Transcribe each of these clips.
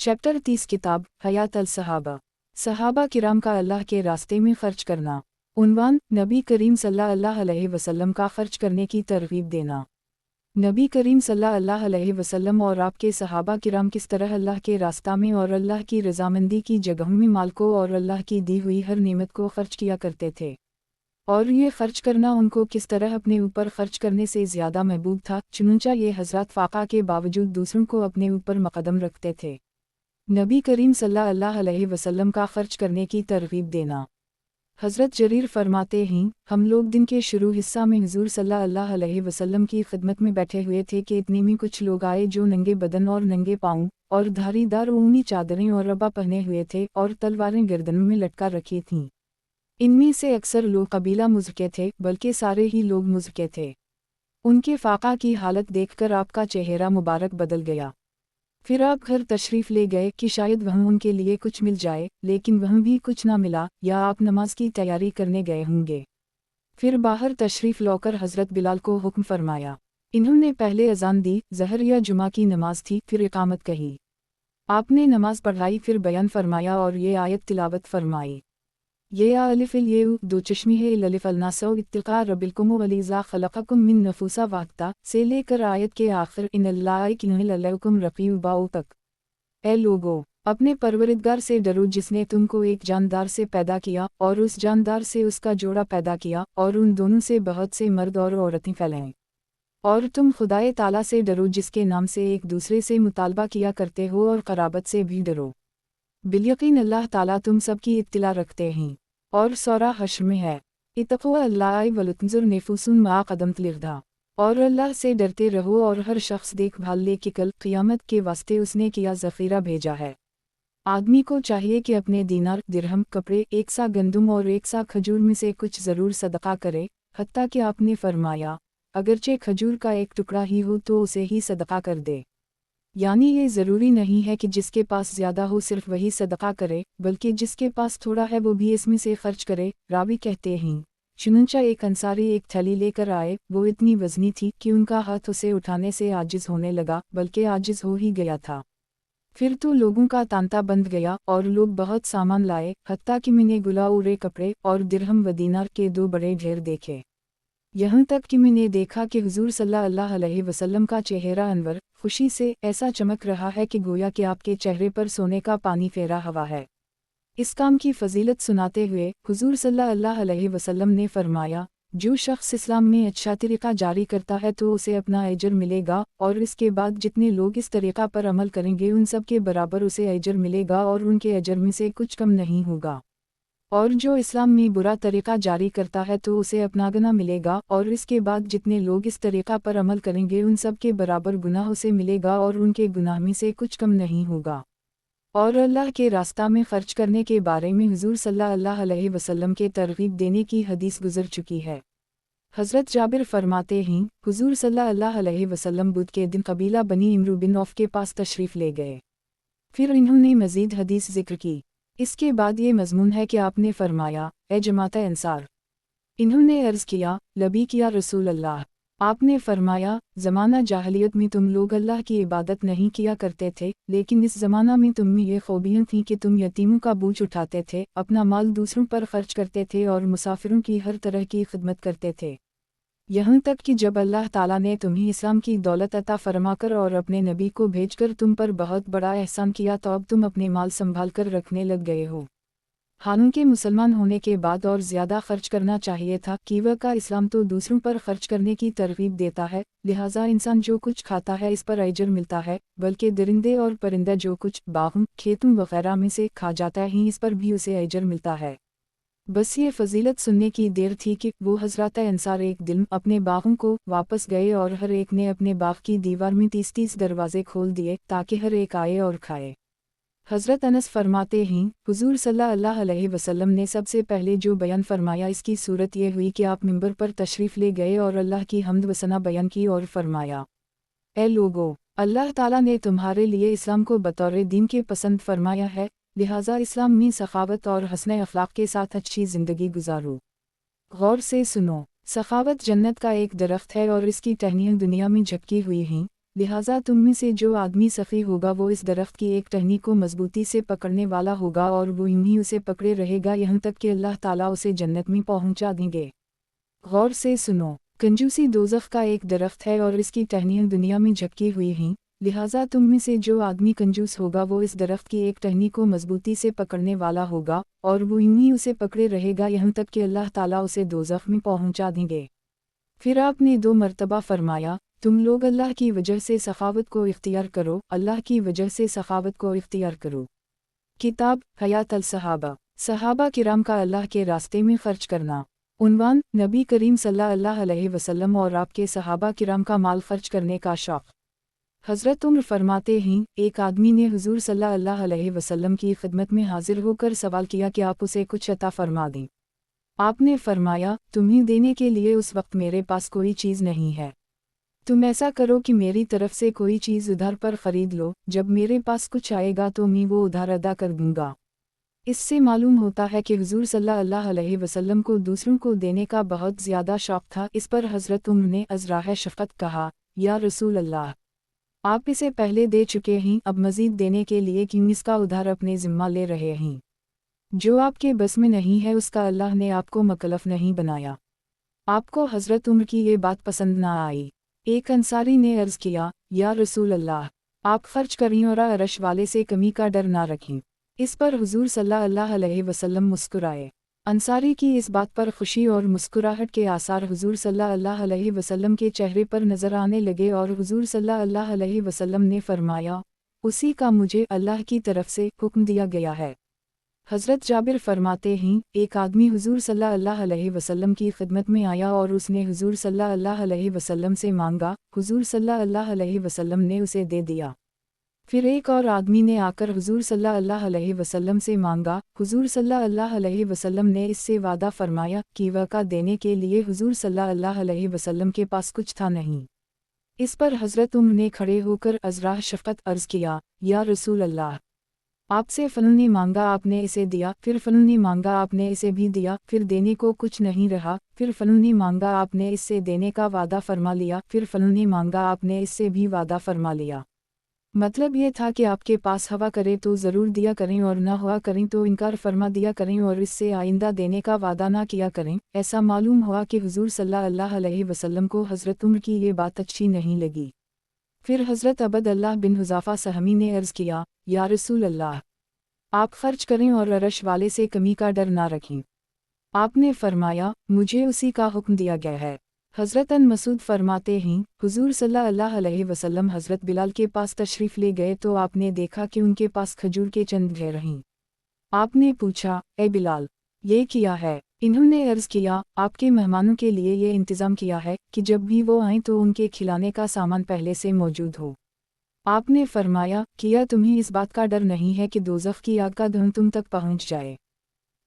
Chapter 30 किताब हयात अल सहाबा। सहाबा किराम का अल्लाह के रास्ते में खर्च करना। उन्वान नबी करीम सल्लल्लाहु अलैहि वसल्लम का खर्च करने की तरगीब देना। नबी करीम सल्लल्लाहु अलैहि वसल्लम और आपके सहाबा किराम किस तरह अल्लाह के रास्ता में और अल्लाह की रज़ामंदी की जगहों में माल को और अल्लाह की दी हुई हर नेमत को खर्च किया करते थे, और ये खर्च करना उनको किस तरह अपने ऊपर खर्च करने से ज़्यादा महबूब था। चुनंचा ये हज़रत फ़ाक़ा के बावजूद दूसरों को अपने ऊपर मुक़द्दम रखते थे। नबी करीम सल्लल्लाहु अलैहि वसल्लम का खर्च करने की तरगीब देना। हज़रत जरीर फरमाते हैं, हम लोग दिन के शुरू हिस्सा में हुज़ूर सल्लल्लाहु अलैहि वसल्लम की खिदमत में बैठे हुए थे कि इतने में कुछ लोग आए जो नंगे बदन और नंगे पाँव और धारीदार ऊनी चादरें और रबा पहने हुए थे और तलवारें गर्दनों में लटका रखी थीं। इनमें से अक्सर लोग कबीला मुज़ के थे, बल्कि सारे ही लोग मुज़ के थे। उनके फ़ाक़ा की हालत देखकर आपका चेहरा मुबारक बदल गया। फिर आप घर तशरीफ़ ले गए कि शायद वहाँ उनके लिए कुछ मिल जाए, लेकिन वहाँ भी कुछ ना मिला, या आप नमाज की तैयारी करने गए होंगे। फिर बाहर तशरीफ़ लाकर हज़रत बिलाल को हुक्म फरमाया। इन्होंने पहले अज़ान दी, ज़हर या जुमा की नमाज थी, फिर इकामत कही। आपने नमाज पढ़ाई, फिर बयान फरमाया और ये आयत तिलावत फरमाई। ये अलिफ़िल ये दो चश्मी है अलिफ़ अलनासो इत्तिक़ा रब्बिकुम वलीज़ा ख़लक़कुम मिन नफूसा वाहिदा से लेकर आयत के आखिर इन्नल्लाह अलैकुम रक़ीब तक। ए लोगो, अपने परवरिदगार से डरो जिसने तुमको एक जानदार से पैदा किया और उस जानदार से उसका जोड़ा पैदा किया और उन दोनों से बहुत से मर्द और औरतें फैलाएं। और तुम खुदाए ताला से डरो जिसके नाम से एक दूसरे से मुतालबा किया करते हो, और क़राबत से भी डरो। बिलयकीन अल्लाह ताला तुम सब की इत्तिला रखते हैं। और सूरा हश्र में है, इत्तक़ू अल्लाह वलतंज़ुर नफ़ुसुम मा क़द्दमत लिग़दा। और अल्लाह से डरते रहो और हर शख्स देखभाल ले कि कल क़ियामत के वास्ते उसने किया ज़ख़ीरा भेजा है। आदमी को चाहिए कि अपने दीनार, दिरहम, कपड़े, एक सा गंदुम और एक सा खजूर में से कुछ ज़रूर सदका करे। हत्ता कि आपने फरमाया, अगरचे खजूर का एक टुकड़ा ही हो तो उसे ही सदका कर दे। यानी ये ज़रूरी नहीं है कि जिसके पास ज़्यादा हो सिर्फ वही सदका करे, बल्कि जिसके पास थोड़ा है वो भी इसमें से खर्च करे। रावी कहते हैं, चुनंचा एक अंसारी एक थैली लेकर आए, वो इतनी वज़नी थी कि उनका हाथ उसे उठाने से आजिज़ होने लगा, बल्कि आजिज़ हो ही गया था। फिर तो लोगों का तांता बंध गया और लोग बहुत सामान लाए, हत्ता कि मैंने गुलाउरे कपड़े और दिरहम व दीनार के दो बड़े ढेर देखे। यहाँ तक कि मैंने देखा कि हुज़ूर सल्लल्लाहु अलैहि वसल्लम का चेहरा अनवर खुशी से ऐसा चमक रहा है कि गोया कि आपके चेहरे पर सोने का पानी फेरा हवा है। इस काम की फजीलत सुनाते हुए हुज़ूर सल्लल्लाहु अलैहि वसल्लम ने फरमाया, जो शख्स इस्लाम में अच्छा तरीक़ा जारी करता है तो उसे अपना अजर मिलेगा, और इसके बाद जितने लोग इस तरीक़ा पर अमल करेंगे उन सब के बराबर उसे अजर मिलेगा और उनके अजर में से कुछ कम नहीं होगा। और जो इस्लाम में बुरा तरीक़ा जारी करता है तो उसे अपना गुनाह मिलेगा, और इसके बाद जितने लोग इस तरीक़ा पर अमल करेंगे उन सब के बराबर गुनाह उसे मिलेगा और उनके गुनाह में से कुछ कम नहीं होगा। और अल्लाह के रास्ता में ख़र्च करने के बारे में हुज़ूर सल्लल्लाहु अलैहि वसल्लम के तरग़ीब देने की हदीस गुज़र चुकी है। हज़रत जाबिर फरमाते हैं, हुज़ूर सल्लल्लाहु अलैहि वसल्लम बुध के दिन कबीला बनी इमरू बिन औफ़ के पास तशरीफ़ ले गए। फिर इन्होंने मज़ीद हदीस ज़िक्र की। इसके बाद ये मज़मून है कि आपने फरमाया, ए जमात अंसार। इन्होंने अर्ज़ किया, लबीक या रसूल अल्लाह। आपने फरमाया, ज़माना जाहलियत में तुम लोग अल्लाह की इबादत नहीं किया करते थे, लेकिन इस ज़माना में तुम में ये ख़ूबियाँ थीं कि तुम यतीमों का बोझ उठाते थे, अपना माल दूसरों पर खर्च करते थे और मुसाफिरों की हर तरह की खिदमत करते थे। यहाँ तक कि जब अल्लाह ताला ने तुम्हें इस्लाम की दौलत अता फरमाकर और अपने नबी को भेजकर तुम पर बहुत बड़ा एहसान किया तो अब तुम अपने माल संभाल कर रखने लग गए हो। हालांकि मुसलमान होने के बाद और ज़्यादा खर्च करना चाहिए था, कि वह का इस्लाम तो दूसरों पर खर्च करने की तरगीब देता है, लिहाजा इंसान जो कुछ खाता है इस पर अजर मिलता है, बल्कि दरिंदे और परिंदे जो कुछ बागों, खेतों वगैरह में से खा जाता है इस पर भी उसे अजर मिलता है। बस ये फजीलत सुनने की देर थी कि वो हज़रत अंसार एक दिन अपने बागों को वापस गए और हर एक ने अपने बाग की दीवार में 30-30 दरवाजे खोल दिए ताकि हर एक आए और खाए। हज़रत अनस फरमाते हैं, हुज़ूर सल्लल्लाहु अलैहि वसल्लम ने सबसे पहले जो बयान फरमाया इसकी सूरत ये हुई कि आप मिंबर पर तशरीफ़ ले गए और अल्लाह की हम्द व सना बयान की और फरमाया, ए लोगो, अल्लाह ताला ने तुम्हारे लिए इस्लाम को बतौर दीन के पसंद फरमाया है, लिहाजा इस्लाम में सखावत और हस्न अखलाक के साथ अच्छी ज़िंदगी गुजारो। गौर से सुनो, सखावत जन्नत का एक दरख्त है और इसकी टहनियाँ दुनिया में झपकी हुई हैं, लिहाजा तुम में से जो आदमी सफ़ी होगा वो इस दरख्त की एक टहनी को मजबूती से पकड़ने वाला होगा और वो यूं ही उसे पकड़े रहेगा यहाँ तक कि अल्लाह ताला उसे जन्नत में पहुंचा देंगे। गौर से सुनो, कंजूसी दोज़ख का एक दरख्त है और इसकी टहनियाँ दुनिया में झपकी हुई हैं। लिहाजा तुम में से जो आदमी कंजूस होगा वो इस दरख्त की एक टहनी को मजबूती से पकड़ने वाला होगा और वो यूं ही उसे पकड़े रहेगा यहाँ तक कि अल्लाह ताला उसे दोज़ख में पहुंचा देंगे। फिर आपने 2 मरतबा फरमाया, तुम लोग अल्लाह की वजह से सखावत को इख्तियार करो, अल्लाह की वजह से सखावत को इख्तियार करो। किताब हयात अल सहाबा, सहाबा किराम का अल्लाह के रास्ते में खर्च करना। उन्वान, नबी करीम सल्लल्लाहु अलैहि वसल्लम और आपके सहाबा किराम का माल खर्च करने का शौक़। हज़रत उम्र फरमाते हैं, एक आदमी ने हुज़ूर सल्लल्लाहु अलैहि वसल्लम की खिदमत में हाजिर होकर सवाल किया कि आप उसे कुछ अता फरमा दें। आपने फरमाया, तुम्हें देने के लिए उस वक्त मेरे पास कोई चीज़ नहीं है। तुम ऐसा करो कि मेरी तरफ से कोई चीज़ उधार पर ख़रीद लो, जब मेरे पास कुछ आएगा तो मैं वो उधार अदा कर दूँगा। इससे मालूम होता है कि हुज़ूर सल्लल्लाहु अलैहि वसल्लम को दूसरों को देने का बहुत ज़्यादा शौक़ था। इस पर हज़रत उम्र ने अज़राह शफ़क़त कहा, या रसूल अल्लाह, आप इसे पहले दे चुके हैं, अब मज़ीद देने के लिए क्यों इसका उधार अपने ज़िम्मा ले रहे हैं? जो आपके बस में नहीं है उसका अल्लाह ने आपको मकलफ़ नहीं बनाया। आपको हज़रत उम्र की ये बात पसंद ना आई। एक अंसारी ने अर्ज़ किया, या रसूल अल्लाह, आप खर्च करें और अरश वाले से कमी का डर ना रखें। इस पर हुज़ूर सल्लल्लाहु अलैहि वसल्लम मुस्कुराए। अंसारी की इस बात पर खुशी और मुस्कुराहट के आसार हुज़ूर सल्लल्लाहु अलैहि वसल्लम के चेहरे पर नज़र आने लगे और हुज़ूर सल्लल्लाहु अलैहि वसल्लम ने फरमाया, उसी का मुझे अल्लाह की तरफ से हुक्म दिया गया है। हज़रत जाबिर फरमाते हैं, एक आदमी हुज़ूर सल्लल्लाहु अलैहि वसल्लम की खिदमत में आया और उसने हुज़ूर सल्लल्लाहु अलैहि वसल्लम से मांगा। हुज़ूर सल्लल्लाहु अलैहि वसल्लम ने उसे दे दिया। फिर एक और आदमी ने आकर हुज़ूर सल्लल्लाहु अलैहि वसल्लम से मांगा। हुज़ूर सल्लल्लाहु अलैहि वसल्लम ने इससे वादा फरमाया कि वक़ा देने के लिए हुज़ूर सल्लल्लाहु अलैहि वसल्लम के पास कुछ था नहीं। इस पर हज़रत उम्र ने खड़े होकर अज़राह शफ़क़त अर्ज़ किया, या रसूल अल्लाह, आपसे फ़लन ने मांगा, आपने इसे दिया, फिर फ़लन ने मांगा, आपने इसे भी दिया, फिर देने को कुछ नहीं रहा, फिर फ़लन ने मांगा, आपने इससे देने का वादा फरमा लिया, फिर फ़लन ने मांगा, आपने इससे भी वादा फरमा लिया। मतलब ये था कि आपके पास हवा करे तो ज़रूर दिया करें और ना हुआ करें तो इनकार फरमा दिया करें और इससे आइंदा देने का वादा ना किया करें। ऐसा मालूम हुआ कि हुज़ूर सल्लल्लाहु अलैहि वसल्लम को हज़रत उम्र की ये बात अच्छी नहीं लगी। फिर हज़रत अबद अल्लाह बिन हुज़ाफ़ा सहमी ने अर्ज़ किया, या रसूल अल्लाह, आप खर्च करें और अरश वाले से कमी का डर ना रखें। आपने फरमाया, मुझे उसी का हुक्म दिया गया है। हज़रत अन मसूद फरमाते हैं, हुज़ूर सल्लल्लाहु अलैहि वसल्लम हज़रत बिलाल के पास तशरीफ़ ले गए तो आपने देखा कि उनके पास खजूर के चंद ढेर रहीं। आपने पूछा, ए बिलाल, ये किया है? इन्होंने अर्ज़ किया, आपके मेहमानों के लिए ये इंतज़ाम किया है कि जब भी वो आएँ तो उनके खिलाने का सामान पहले से मौजूद हो। आपने फरमाया, किया तुम्हें इस बात का डर नहीं है कि दोज़ख की आग का धुआं तुम तक पहुँच जाए?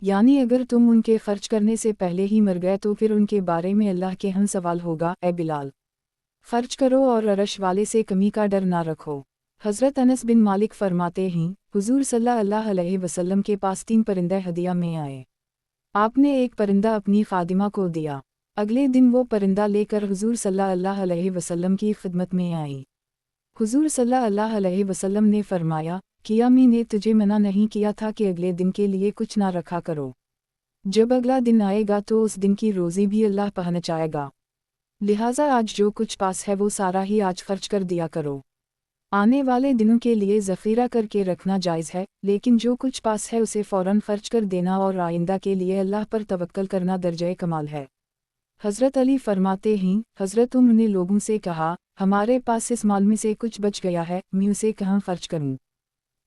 यानी अगर तुम उनके खर्च करने से पहले ही मर गए तो फिर उनके बारे में अल्लाह के यहाँ सवाल होगा। ए बिलाल, खर्च करो और अरश वाले से कमी का डर ना रखो। हज़रत अनस बिन मालिक फरमाते हैं, हुज़ूर सल्लल्लाहु अलैहि वसल्लम के पास 3 परिंदे हदिया में आए। आपने एक परिंदा अपनी खादिमा को दिया। अगले दिन वो परिंदा लेकर हुज़ूर सल्लल्लाहु अलैहि वसल्लम की खिदमत में आई। हुज़ूर सल्लल्लाहु अलैहि वसल्लम ने फरमाया, किया मैंने तुझे मना नहीं किया था कि अगले दिन के लिए कुछ ना रखा करो। जब अगला दिन आएगा तो उस दिन की रोज़ी भी अल्लाह पहुँचाएगा। लिहाजा आज जो कुछ पास है वो सारा ही आज खर्च कर दिया करो। आने वाले दिनों के लिए ज़ख़ीरा करके रखना जायज़ है, लेकिन जो कुछ पास है उसे फ़ौरन खर्च कर देना और आइंदा के लिए अल्लाह पर तवक्कल करना दर्जे कमाल है। हज़रत अली फरमाते हैं, हज़रत उम्र ने लोगों से कहा, हमारे पास इस माल में से कुछ बच गया है, मैं उसे कहाँ खर्च करूँ?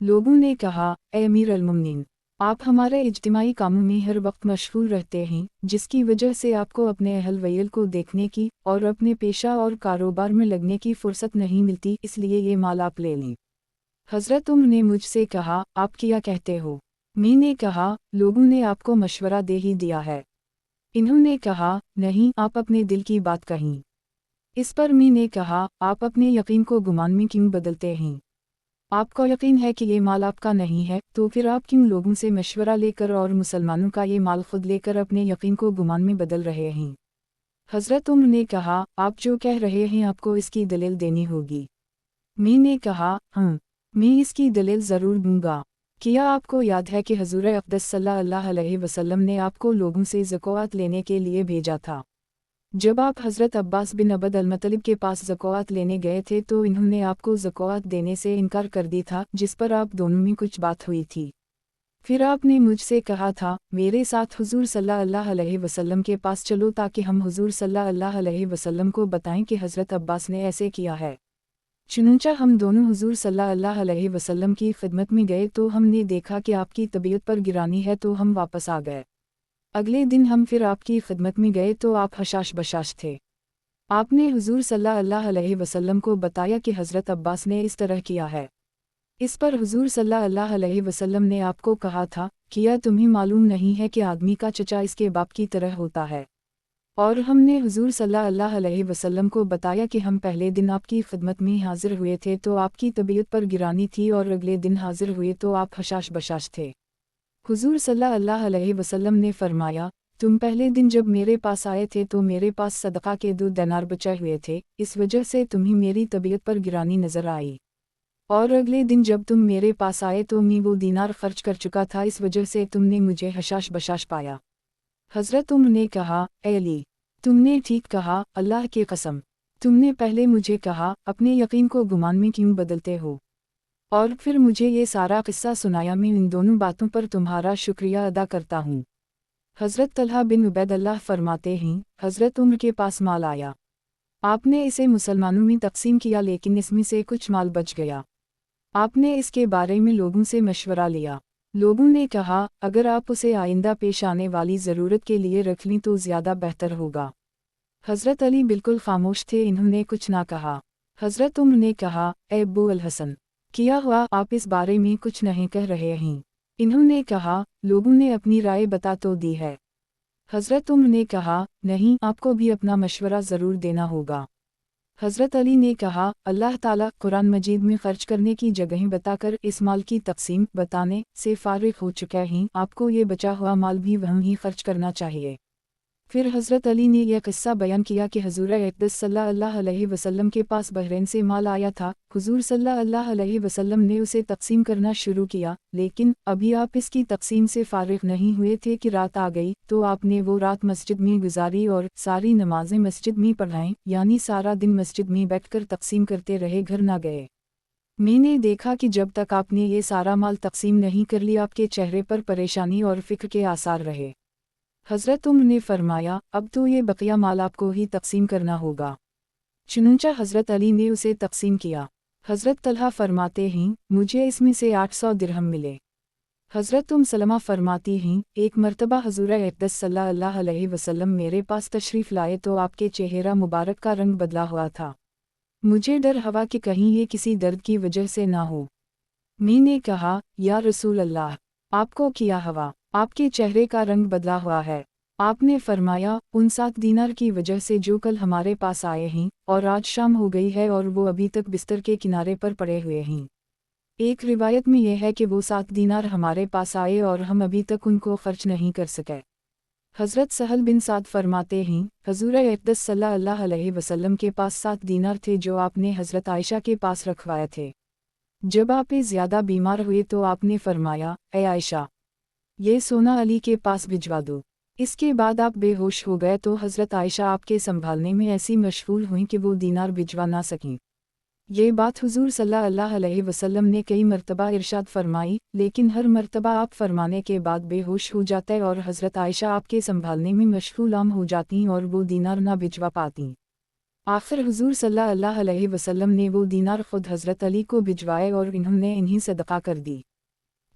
लोगों ने कहा, ए अमीर अल-मुमिनीन, आप हमारे इज्तिमाई कामों में हर वक्त मशगूल रहते हैं, जिसकी वजह से आपको अपने अहल वैल को देखने की और अपने पेशा और कारोबार में लगने की फ़ुर्सत नहीं मिलती, इसलिए ये माल आप ले लें। हज़रत उम्र ने मुझसे कहा, आप क्या कहते हो? मैंने कहा, लोगों ने आपको मशवरा दे ही दिया है। इन्होंने कहा, नहीं, आप अपने दिल की बात कहीं। इस पर मैंने कहा, आप अपने यकीन को गुमान में क्यों बदलते हैं? आपको यकीन है कि ये माल आपका नहीं है, तो फिर आप क्यों लोगों से मशवरा लेकर और मुसलमानों का ये माल खुद लेकर अपने यकीन को गुमान में बदल रहे हैं? हज़रत उम्र ने कहा, आप जो कह रहे हैं आपको इसकी दलील देनी होगी। मैं ने कहा, मैं इसकी दलील ज़रूर दूंगा। क्या आपको याद है कि हज़ूर अक़दस सल्लल्लाहु अलैहि वसल्लम ने आपको लोगों से ज़कात लेने के लिए भेजा था? जब आप हज़रत अब्बास बिन अब्द अल-मुत्तलिब के पास ज़कात लेने गए थे तो इन्होंने आपको ज़कात देने से इनकार कर दी था, जिस पर आप दोनों में कुछ बात हुई थी। फिर आपने मुझसे कहा था, मेरे साथ हुज़ूर सल्लल्लाहु अलैहि वसल्लम के पास चलो ताकि हम हुज़ूर सल्लल्लाहु अलैहि वसल्लम को बताएं कि हज़रत अब्बास ने ऐसे किया है। चुनांचे हम दोनों हुज़ूर सल्लल्लाहु अलैहि वसल्लम की खिदमत में गए तो हमने देखा कि आपकी तबीयत पर गिरानी है तो हम वापस आ गए। अगले दिन हम फिर आपकी खिदमत में गए तो आप हशाश बशाश थे। आपने हुज़ूर सल्लल्लाहु अलैहि वसल्लम को बताया कि हज़रत अब्बास ने इस तरह किया है। इस पर हुज़ूर सल्लल्लाहु अलैहि वसल्लम ने आपको कहा था, क्या तुम्हें मालूम नहीं है कि आदमी का चचा इसके बाप की तरह होता है? और हमने हुज़ूर सल्लल्लाहु अलैहि वसल्लम को बताया कि हम पहले दिन आपकी खिदमत में हाजिर हुए थे तो आपकी तबीयत पर गिरानी थी और अगले दिन हाजिर हुए तो आप हशाश बशाश थे। हुज़ूर सल्लल्लाहु अलैहि वसल्लम ने फरमाया, तुम पहले दिन जब मेरे पास आए थे तो मेरे पास सदका के 2 दिनार बचे हुए थे, इस वजह से तुम्हें मेरी तबीयत पर गिरानी नज़र आई। और अगले दिन जब तुम मेरे पास आए तो मैं वो दीनार खर्च कर चुका था, इस वजह से तुमने मुझे हशाश बशाश पाया। हज़रत उमर ने कहा, ए अली, तुमने ठीक कहा, अल्लाह की कसम। तुमने पहले मुझे कहा, अपने यकीन को गुमान में क्यों बदलते हो? और फिर मुझे ये सारा किस्सा सुनाया। मैं इन दोनों बातों पर तुम्हारा शुक्रिया अदा करता हूँ। हज़रत तलहा बिन उबैदुल्लाह फरमाते हैं, हज़रत उमर के पास माल आया। आपने इसे मुसलमानों में तकसीम किया लेकिन इसमें से कुछ माल बच गया। आपने इसके बारे में लोगों से मशवरा लिया। लोगों ने कहा, अगर आप उसे आइंदा पेश आने वाली ज़रूरत के लिए रख लें तो ज़्यादा बेहतर होगा। हज़रत अली बिल्कुल खामोश थे, इन्होंने कुछ ना कहा। हज़रत उमर ने कहा, ए अबू अल हसन, क्या हुआ, आप इस बारे में कुछ नहीं कह रहे हैं? इन्होंने कहा, लोगों ने अपनी राय बता तो दी है। हज़रत उमर ने कहा, नहीं, आपको भी अपना मशवरा ज़रूर देना होगा। हज़रत अली ने कहा, अल्लाह ताला कुरान मजीद में ख़र्च करने की जगहें बताकर इस माल की तक़सीम बताने से फ़ारिग़ हो चुका है, आपको ये बचा हुआ माल भी वहीं ख़र्च करना चाहिए। फिर हज़रत अली ने यह किस्सा बयान किया कि हज़ूर अक़दस सल्लल्लाहु अलैहि वसल्लम के पास बहरीन से माल आया था। हुज़ूर सल्लल्लाहु अलैहि वसल्लम ने उसे तक़सीम करना शुरू किया, लेकिन अभी आप इसकी तक़सीम से फ़ारिग़ नहीं हुए थे कि रात आ गई, तो आपने वो रात मस्जिद में गुजारी और सारी नमाज़ें मस्जिद में पढ़ाईं, यानी सारा दिन मस्जिद में बैठकर तक़सीम करते रहे, घर ना गए। मैंने देखा कि जब तक आपने ये सारा माल तक़सीम नहीं कर लिया आपके चेहरे पर परेशानी और फ़िक्र के आसार रहे। हज़रत उमर ने फरमाया, अब तो ये बकिया माल आपको ही तक़सीम करना होगा। चुनांचे हज़रत अली ने उसे तक़सीम किया। हज़रत तलहा फरमाते हैं, मुझे इसमें से 800 दिरहम मिले। हज़रत उम्म सलमा फरमाती हैं, एक मरतबा हज़ूर अक़दस सल्लल्लाहु अलैहि वसल्लम मेरे पास तशरीफ़ लाए तो आपके चेहरा मुबारक का रंग बदला हुआ था। मुझे डर हुआ कि कहीं ये किसी दर्द की वजह से ना हो। मैंने कहा, या रसूल अल्लाह, आपको क्या हुआ? आपके चेहरे का रंग बदला हुआ है। आपने फरमाया, उन 7 दीनार की वजह से जो कल हमारे पास आए हैं, और आज शाम हो गई है और वो अभी तक बिस्तर के किनारे पर पड़े हुए हैं। एक रिवायत में यह है कि वो 7 दीनार हमारे पास आए और हम अभी तक उनको खर्च नहीं कर सके। हज़रत सहल बिन साद फरमाते हैं, हज़ूर अक़दस सल्लल्लाहु अलैहि वसल्लम के पास 7 दीनार थे जो आपने हज़रत आयशा के पास रखवाए थे। जब आप ज़्यादा बीमार हुए तो आपने फरमाया, ए आयशा, ये सोना अली के पास भिजवा दो। इसके बाद आप बेहोश हो गए तो हज़रत आयशा आपके संभालने में ऐसी मशगूल हुई कि वो दीनार भिजवा ना सकीं। ये बात हुज़ूर सल्लल्लाहु अलैहि वसल्लम ने कई मरतबा इरशाद फरमाई, लेकिन हर मरतबा आप फरमाने के बाद बेहोश हो जाते और हज़रत आयशा आपके संभालने में मशगूल आम हो जाती और वो दीनार ना भिजवा पाती। आखिर हुज़ूर सल्लल्लाहु अलैहि वसल्लम ने वो दीनार ख़ुद हज़रत अली को भिजवाए और इन्होंने इन्हीं सदका कर दी।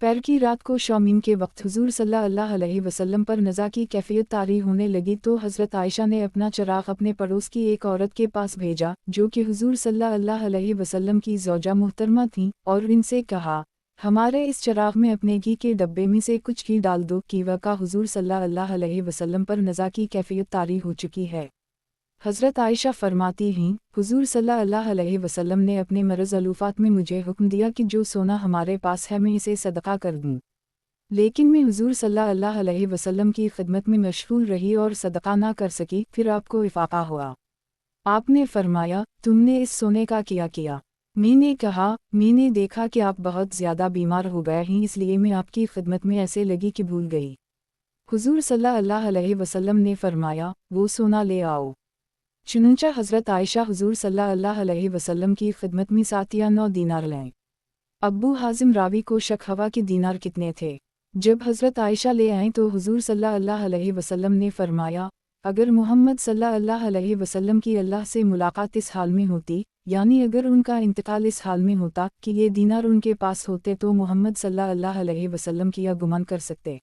पैर की रात को शौमीम के वक्त हुज़ूर सल्लल्लाहु अलैहि वसल्लम पर नज़ा की कैफियत तारी होने लगी तो हज़रत आयशा ने अपना चिराग अपने पड़ोस की एक औरत के पास भेजा, जो कि हुज़ूर सल्लल्लाहु अलैहि वसल्लम की ज़ौजा मुहतरमा थीं, और इनसे कहा, हमारे इस चिराग में अपने घी के डब्बे में से कुछ घी डाल दो कि वक़ा हुज़ूर सल्लल्लाहु अलैहि वसल्लम पर नज़ा की कैफियत तारी हो चुकी है। हज़रत आयशा फरमाती हैं, हुज़ूर सल्लल्लाहु अलैहि वसल्लम ने अपने मरज़ अलूफ़ात में मुझे हुक्म दिया कि जो सोना हमारे पास है मैं इसे सदका कर दूँ। लेकिन मैं हुज़ूर सल्लल्लाहु अलैहि वसल्लम की खिदमत में मशगूल रही और सदका ना कर सकी। फिर आपको इफ़ाक़ा हुआ। आपने फरमाया, तुमने इस सोने का क्या किया? मी ने कहा, मैंने देखा कि आप बहुत ज़्यादा बीमार हो गए हैं, इसलिए मैं आपकी खिदमत में ऐसे लगी कि भूल गई। हुजूर सल्लल्लाहु अलैहि वसल्लम ने फरमाया, वो सोना ले आओ। चुनंचा हज़रत आयशा हुजूर सल्लल्लाहु अलैहि वसल्लम की खिदमत में 7 या 9 दीनार लें। अब्बू हाजिम रावी को शक हवा कि दीनार कितने थे। जब हज़रत आयशा ले आईं तो हुजूर सल्लल्लाहु अलैहि वसल्लम ने फरमाया, अगर मोहम्मद सल्लल्लाहु अलैहि वसल्लम की अल्लाह से मुलाकात इस हाल में होती, यानी अगर उनका इंतकाल इस हाल में होता कि ये दीनार उनके पास होते तो मोहम्मद सल्लल्लाहु अलैहि वसल्लम की गुमान कर सकते,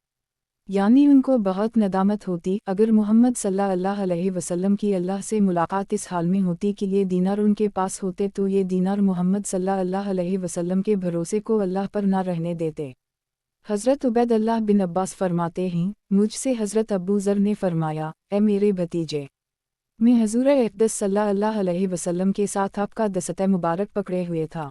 यानी उनको बहुत नदामत होती अगर मोहम्मद सल्लल्लाहु अलैहि वसल्लम की अल्लाह से मुलाकात इस हाल में होती कि ये दीनार उनके पास होते तो ये दीनार मोहम्मद सल्लल्लाहु अलैहि वसल्लम के भरोसे को अल्लाह पर ना रहने देते। हज़रत उबैदुल्लाह बिन अब्बास फरमाते हैं, मुझसे हज़रत अबू ज़र ने फरमाया, ए मेरे भतीजे, मैं हज़ूर अक़दस सल्लल्लाहु अलैहि वसल्लम के साथ आपका दस्ते मुबारक पकड़े हुए था।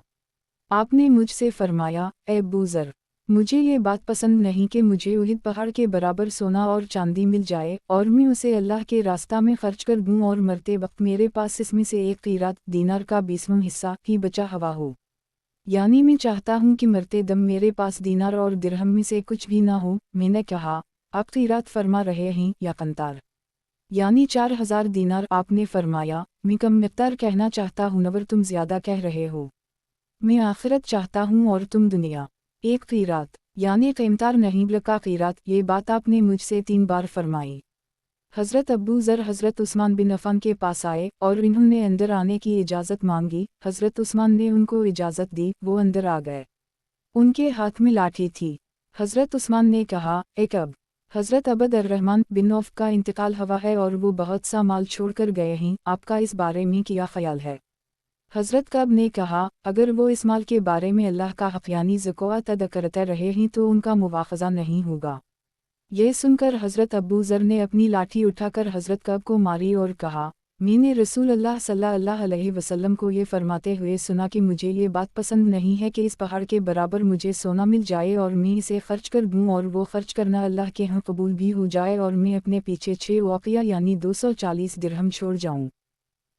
आपने मुझसे फरमाया, ए अबू ज़र, मुझे ये बात पसंद नहीं कि मुझे उहिद पहाड़ के बराबर सोना और चांदी मिल जाए और मैं उसे अल्लाह के रास्ता में खर्च कर दूँ और मरते वक्त मेरे पास इसमें से एक क़ीरात दीनार का 20वां हिस्सा ही बचा हुआ हो। यानी मैं चाहता हूँ कि मरते दम मेरे पास दीनार और दिरहम में से कुछ भी ना हो। मैंने कहा, आप क़ीरात फरमा रहे हैं या कंतार, यानी 4000 दीनार। आपने फरमाया, मैं कम मिक़दार कहना चाहता हूँ नवर तुम ज़्यादा कह रहे हो। मैं आखिरत चाहता हूँ और तुम दुनिया। एक क़ीरात यानी क़ीमतार नहीं बल्कि क़ीरात। ये बात आपने मुझसे 3 बार फरमाई। हज़रत अबू ज़र हज़रत उस्मान बिन अफ़ान के पास आए और इन्होंने अंदर आने की इजाज़त मांगी। हज़रत उस्मान ने उनको इजाज़त दी, वो अंदर आ गए। उनके हाथ में लाठी थी। हज़रत उस्मान ने कहा, एक अब हज़रत अबद अर्रहमान बिन औफ़ का इंतकाल हुआ है और वो बहुत सा माल छोड़कर गए हैं, आपका इस बारे में क्या ख़याल है? हज़रत कब ने कहा, अगर वो इस माल के बारे में अल्लाह का हक़ यानी ज़कात अदा करते रहे हैं तो उनका मुआख़ज़ा नहीं होगा। ये सुनकर हज़रत अबू ज़र ने अपनी लाठी उठाकर हज़रत कब को मारी और कहा, मैंने रसूल अल्लाह सल्लल्लाहु अलैहि वसल्लम को ये फरमाते हुए सुना कि मुझे ये बात पसंद नहीं है कि इस पहाड़ के बराबर मुझे सोना मिल जाए और मैं इसे खर्च कर दूँ और वो खर्च करना अल्लाह के यहाँ कबूल भी हो जाए और मैं अपने पीछे 6 वाक़िया यानी 240 दिरहम छोड़ जाऊँ।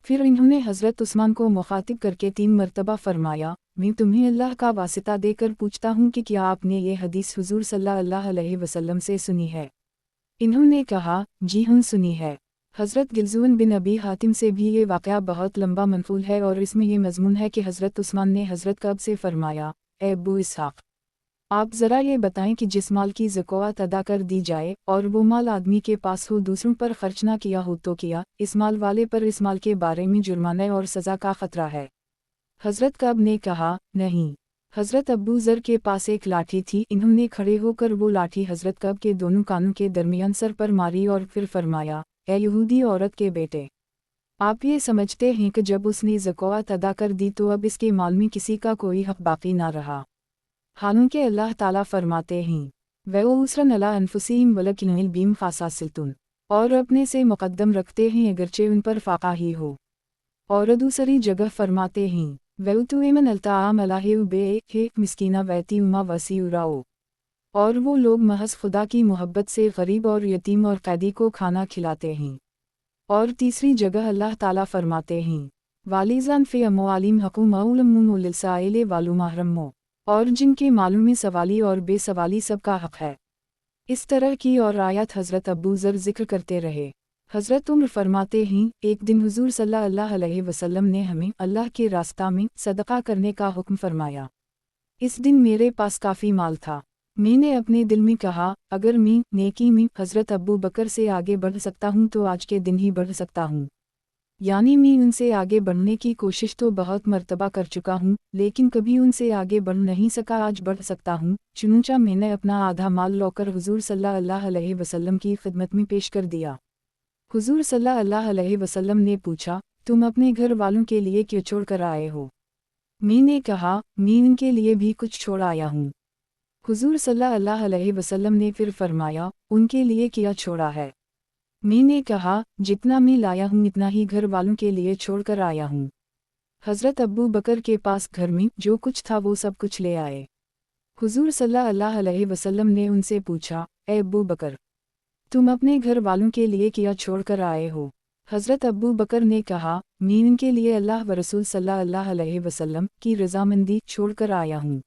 फिर इन्होंने हज़रत उस्मान को मुखातिब करके 3 मरतबा फरमाया, मैं तुम्हें अल्लाह का वासिता देकर पूछता हूँ कि क्या आपने ये हदीस हुजूर सल्लल्लाहु अलैहि वसल्लम से सुनी है? इन्होंने कहा, जी हाँ सुनी है। हज़रत गिलज़ून बिन अबी हातिम से भी ये वाक़या बहुत लंबा मनक़ूल है और इसमें ये मज़मून है कि हज़रत उस्मान ने हज़रत कब से फरमाया, ए अबू इसहाक़, आप ज़रा ये बताएं कि जिस माल की ज़कात अदा कर दी जाए और वो माल आदमी के पास हो दूसरों पर खर्च ना किया हो तो क्या इस माल वाले पर इस माल के बारे में जुर्माने और सज़ा का ख़तरा है? हज़रत कब ने कहा, नहीं। हज़रत अबू ज़र के पास एक लाठी थी। इन्होंने खड़े होकर वो लाठी हज़रत कब के दोनों कानों के दरमियान सर पर मारी और फिर फरमाया, ए यहूदी औरत के बेटे, आप ये समझते हैं कि जब उसने ज़कात अदा कर दी तो अब इसके माल में किसी का कोई हक़ बाकी ना रहा। हालांकि अल्लाह ताला फरमाते हैं, वउसरन अला अनफुसिहिम वलकिन बीम खासासिलतुन, और अपने से मुक़द्दम रखते हैं अगरचे उन पर फ़ाक़ा ही हो। और दूसरी जगह फरमाते हैं, वउतुइमन अल्ताआम अलाहि बे मिस्कीना वैती उमा वसी उराओ, और वो लोग महज खुदा की मोहब्बत से गरीब और यतीम और कैदी को खाना खिलाते हैं। और तीसरी जगह अल्लाह ताला फरमाते हैं, वालिज़ान फ़े अम्वालिम हक़ुम मौलुम लिलसाइल वालु महरमो, और जिनके मालूम में सवाली और बेसवाली सबका हक़ है। इस तरह की और आयत हज़रत अबू ज़र ज़िक्र करते रहे। हज़रत उम्र फरमाते हैं, एक दिन हुज़ूर सल्लल्लाहु अलैहि वसल्लम ने हमें अल्लाह के रास्ता में सदक़ा करने का हुक्म फरमाया। इस दिन मेरे पास काफ़ी माल था। मैंने अपने दिल में कहा, अगर मैं नेकी में हज़रत अबू बकर से आगे बढ़ सकता हूँ तो आज के दिन ही बढ़ सकता हूँ। यानी मैं उनसे आगे बढ़ने की कोशिश तो बहुत मर्तबा कर चुका हूँ, लेकिन कभी उनसे आगे बढ़ नहीं सका, आज बढ़ सकता हूँ। चुनंचा मैंने अपना आधा माल लौकर हुज़ूर सल्लल्लाहु अलैहि वसल्लम की खिदमत में पेश कर दिया। हुज़ूर सल्लल्लाहु अलैहि वसल्लम ने पूछा, तुम अपने घर वालों के लिए क्यों छोड़ कर आए हो? मैंने कहा, मैं इनके लिए भी कुछ छोड़ आया हूँ। हुज़ूर सल्लल्लाहु अलैहि वसल्लम ने फिर फरमाया, उनके लिए क्या छोड़ा है? मैंने कहा, जितना मैं लाया हूँ इतना ही घर वालों के लिए छोड़ कर आया हूँ। हज़रत अबू बकर के पास घर में जो कुछ था वो सब कुछ ले आए। हुज़ूर सल्लल्लाहु अलैहि वसल्लम ने उनसे पूछा, ए अबू बकर, तुम अपने घर वालों के लिए क्या छोड़ कर आए हो? हज़रत अबू बकर ने कहा, मैं इनके लिए अल्लाह व रसूल सल्लल्लाहु अलैहि वसल्लम की रज़ामंदी छोड़कर आया हूँ।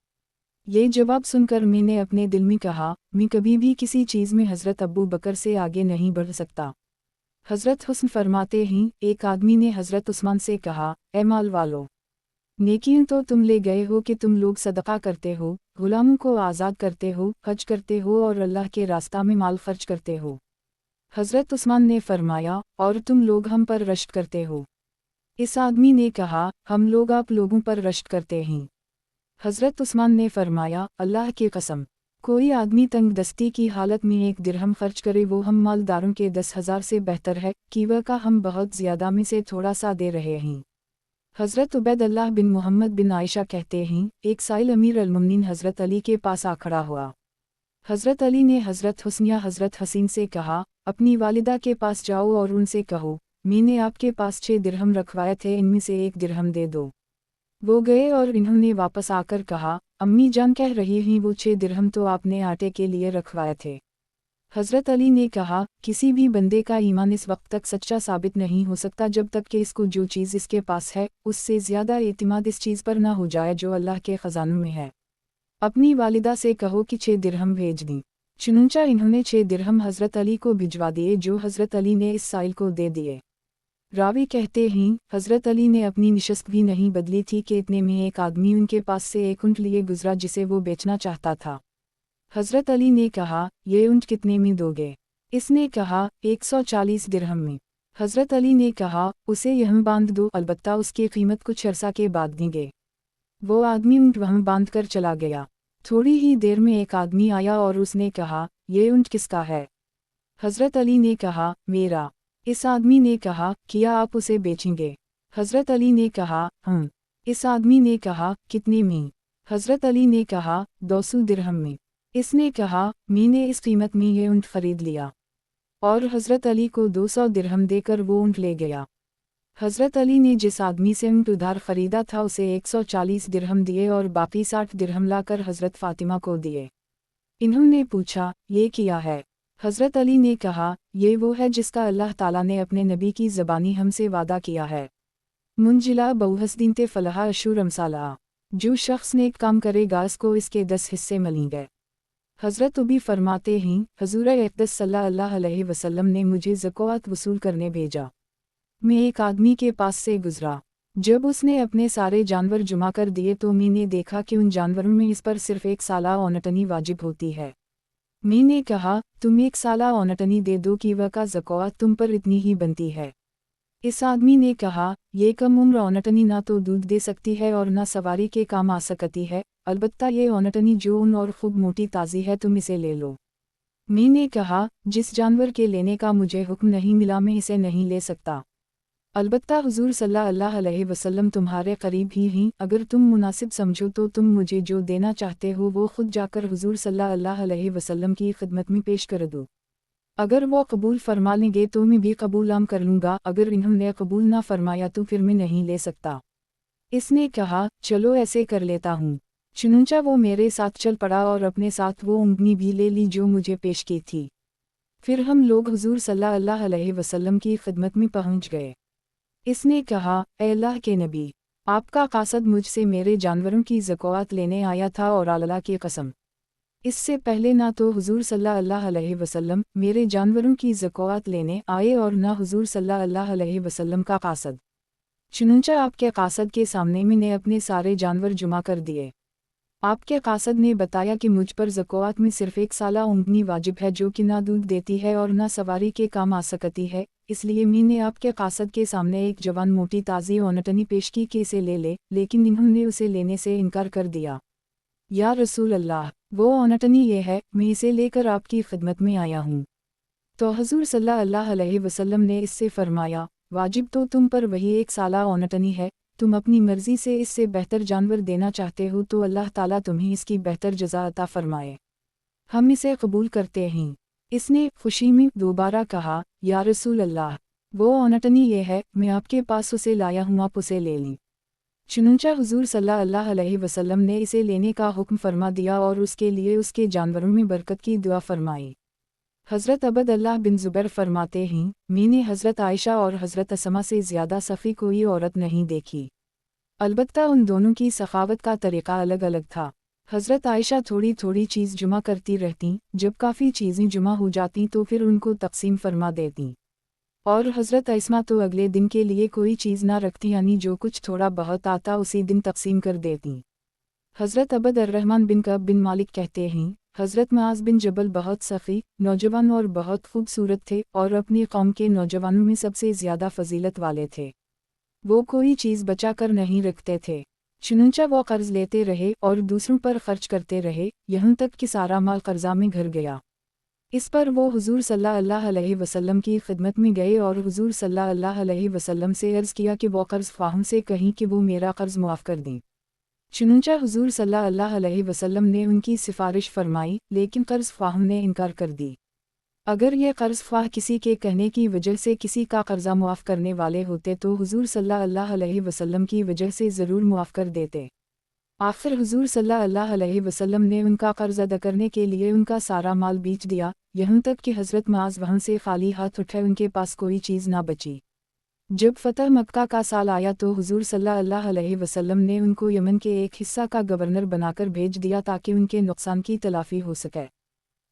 ये जवाब सुनकर मैंने अपने दिल में कहा, मैं कभी भी किसी चीज़ में हज़रत अबू बकर से आगे नहीं बढ़ सकता। हज़रत हुस्न फरमाते हैं, एक आदमी ने हज़रत उस्मान से कहा, ए माल वालो, नेकियां तो तुम ले गए हो कि तुम लोग सदका करते हो, गुलामों को आज़ाद करते हो, हज करते हो और अल्लाह के रास्ता में माल खर्च करते हो। हज़रत उस्मान ने फरमाया, और तुम लोग हम पर रश्क करते हो। इस आदमी ने कहा, हम लोग आप लोगों पर रश्क करते हैं। हज़रत उस्मान ने फरमाया, अल्लाह की कसम, कोई आदमी तंग दस्ती की हालत में 1 दिरहम खर्च करे वो हम मालदारों के 10,000 से बेहतर है कि वह का हम बहुत ज़्यादा में से थोड़ा सा दे रहे हैं। हज़रत उबैदुल्लाह बिन मोहम्मद बिन आयशा कहते हैं, एक साइल अमीर अल-मुमिनीन हज़रत अली के पास आ खड़ा हुआ। हज़रत अली ने हज़रत हुस्न या हज़रत हसीन से कहा, अपनी वालिदा के पास जाओ और उनसे कहो, मैंने आपके पास 6 दिरहम रखवाए थे, इनमें से 1 दिरहम दे दो। वो गए और इन्होंने वापस आकर कहा, अम्मी जान कह रही हैं वो 6 दिरहम तो आपने आटे के लिए रखवाए थे। हज़रत अली ने कहा, किसी भी बंदे का ईमान इस वक्त तक सच्चा साबित नहीं हो सकता जब तक कि इसको जो चीज़ इसके पास है उससे ज़्यादा एतिमाद इस चीज़ पर ना हो जाए जो अल्लाह के ख़जानों में है। अपनी वालिदा से कहो कि 6 दिरहम भेज दी। चुनूंचा इन्होंने 6 दिरहम हज़रत अली को भिजवा दिए जो हज़रत अली ने इस साइल को दे दिए। रावी कहते हैं, हज़रत अली ने अपनी निशस्त भी नहीं बदली थी कि इतने में एक आदमी उनके पास से एक ऊँट लिए गुजरा जिसे वो बेचना चाहता था। हज़रत अली ने कहा, ये ऊँट कितने में दोगे? इसने कहा, 140 दिरहम में। हज़रत अली ने कहा, उसे यहाँ बांध दो, अलबत्ता उसकी कीमत कुछ अरसा के बाद देंगे। वो आदमी ऊँट वहाँ बांध कर चला गया। थोड़ी ही देर में एक आदमी आया और उसने कहा, ये ऊँट किसका है? हज़रत अली ने कहा, मेरा। इस आदमी ने कहा, क्या आप उसे बेचेंगे? हज़रत अली ने कहा, हाँ। इस आदमी ने कहा, कितने में? हज़रत अली ने कहा, 200 दिरहम में। इसने कहा, मैंने इस कीमत में ये ऊँट खरीद लिया। और हज़रत अली को 200 दिरहम देकर वो ऊँट ले गया। हज़रत अली ने जिस आदमी से ऊँट उधार खरीदा था उसे 140 दिरहम दिए और बाकी 60 दिरहम लाकर हज़रत फ़ातिमा को दिए। इन्होंने पूछा, ये क्या है? हज़रत अली ने कहा, ये वो है जिसका अल्लाह ताला ने अपने नबी की ज़बानी हमसे वादा किया है। मुंजिला बहुहस्दीन ते फ़लहा अशूर अमसाला, जो शख्स नेक काम करेगा इसको इसके 10 हिस्से मिलेंगे। हज़रत उबी फरमाते हैं, हज़ूर अक़दस सल्लल्लाहु अलैहि वसल्लम ने मुझे ज़कात वसूल करने भेजा। मैं एक आदमी के पास से गुज़रा। जब उसने अपने सारे जानवर जुमा कर दिए तो मैंने देखा कि उन जानवरों में इस पर सिर्फ़ 1 साला औनटनी वाजिब होती है। मैंने कहा, तुम 1 साला औनटनी दे दो कि वह का ज़कात तुम पर इतनी ही बनती है। इस आदमी ने कहा, ये कम उम्र औनटनी ना तो दूध दे सकती है और ना सवारी के काम आ सकती है, अलबत्ता ये औनटनी जो उन और खूब मोटी ताज़ी है तुम इसे ले लो। मैंने कहा, जिस जानवर के लेने का मुझे हुक्म नहीं मिला मैं इसे नहीं ले सकता। अलबत्ता हुज़ूर सल्लल्लाहु अलैहि वसल्लम तुम्हारे करीब ही हैं, अगर तुम मुनासिब समझो तो तुम मुझे जो देना चाहते हो वो खुद जाकर हुज़ूर सल्लल्लाहु अलैहि वसल्लम की खिदमत में पेश कर दो। अगर वो कबूल फरमा लेंगे तो मैं भी कबूल कर लूँगा, अगर इन्होंने कबूल ना फरमाया तो फिर मैं नहीं ले सकता। इसने कहा, चलो ऐसे कर लेता हूँ। चुनूंचा वो मेरे साथ चल पड़ा और अपने साथ वो ऊँटनी भी ले ली जो मुझे पेश की थी। फिर हम लोग हुज़ूर सल्लल्लाहु अलैहि वसल्लम की खिदमत में पहुँच गए। इसने कहा, ए अल्लाह के नबी, आपका कासद मुझसे मेरे जानवरों की ज़कात लेने आया था और अल्लाह की कसम, इससे पहले ना तो हुज़ूर सल्लल्लाहु अलैहि वसल्लम मेरे जानवरों की ज़कात लेने आए और ना हुज़ूर सल्लल्लाहु अलैहि वसल्लम का कासद। चुनंचा आपके कासद के सामने मैंने अपने सारे जानवर जुमा कर दिए। आपके कासद ने बताया कि मुझ पर ज़कात में सिर्फ़ 1 साला ऊँटनी वाजिब है जो कि ना दूध देती है और ना सवारी के काम आ सकती है, इसलिए मैंने आपके कासद के सामने एक जवान मोटी ताज़ी औनटनी पेश की कि इसे ले ले, लेकिन इन्होंने उसे लेने से इनकार कर दिया। या रसूल अल्लाह, वो औनटनी ये है, मैं इसे लेकर आपकी खिदमत में आया हूँ। तो हुज़ूर सल्लल्लाहु अलैहि वसल्लम ने इससे फरमाया, वाजिब तो तुम पर वही 1 साला औनटनी है, तुम अपनी मर्ज़ी से इससे बेहतर जानवर देना चाहते हो तो अल्लाह ताला तुम्हें इसकी बेहतर जज़ा अता फरमाए। हम इसे कबूल करते हैं। इसने खुशी में दोबारा कहा, या रसूल अल्लाह, वो औनटनी ये है, मैं आपके पास उसे लाया हूँ, आप उसे ले लें। चुनंचा हुज़ूर सल्लल्लाहु अलैहि वसल्लम ने इसे लेने का हुक्म फरमा दिया और उसके लिए उसके जानवरों में बरकत की दुआ फरमाई। हज़रत अबद अल्लाह बिन ज़ुबैर फरमाते हैं, मैंने हज़रत आयशा और हज़रत असमा से ज़्यादा सफ़ी कोई औरत नहीं देखी। अलबत्ता उन दोनों की सखावत का तरीक़ा अलग अलग था। हज़रत आयशा थोड़ी थोड़ी चीज़ जुमा करती रहतीं, जब काफ़ी चीज़ें जुमा हो जातीं तो फिर उनको तक़सीम फरमा देतीं। और हज़रत अस्मा तो अगले दिन के लिए कोई चीज़ ना रखती, यानी जो कुछ थोड़ा बहुत आता उसी दिन तक़सीम कर देतीं। हज़रत अबद अर्रहमान बिन कब बिन मालिक कहते हैं, हज़रत मुआज़ बिन जबल बहुत सफ़ी, नौजवान और बहुत खूबसूरत थे और अपनी कौम के नौजवानों में सबसे ज़्यादा फजीलत वाले थे। वो कोई चीज़ बचा कर नहीं रखते थे, चुनंचा वो कर्ज़ लेते रहे और दूसरों पर खर्च करते रहे, यहाँ तक कि सारा माल कर्ज़ा में घर गया। इस पर वो हुज़ूर सल्लल्लाहु अलैहि वसल्लम की खिदमत में गए और हुज़ूर सल्लल्लाहु अलैहि वसल्लम से अर्ज़ किया कि वो कर्ज़ ख्वाहों से कहीं कि वो मेरा कर्ज़ मुआफ़ कर दें। चुनंचा हुज़ूर सल्लल्लाहु अलैहि वसल्लम ने उनकी सिफारिश फरमाई, लेकिन कर्ज़ ख्वाहों ने इनकार कर दी। अगर ये कर्ज़ ख्वाह किसी के कहने की वजह से किसी का कर्ज़ा मुआफ़ करने वाले होते तो हुज़ूर सल्लल्लाहु अलैहि वसल्लम की वजह से ज़रूर मुआफ़ कर देते। आखिर हुज़ूर सल्लल्लाहु अलैहि वसल्लम ने उनका कर्ज़ अदा करने के लिए उनका सारा माल बेच दिया, यहाँ तक कि हज़रत मुआज़ वहाँ से खाली हाथ उठे, उनके पास कोई चीज़ ना बची। जब फ़तह मक्का का साल आया तो हुज़ूर सल्लल्लाहु अलैहि वसल्लम ने उनको यमन के एक हिस्सा का गवर्नर बनाकर भेज दिया ताकि उनके नुकसान की तलाफ़ी हो सके।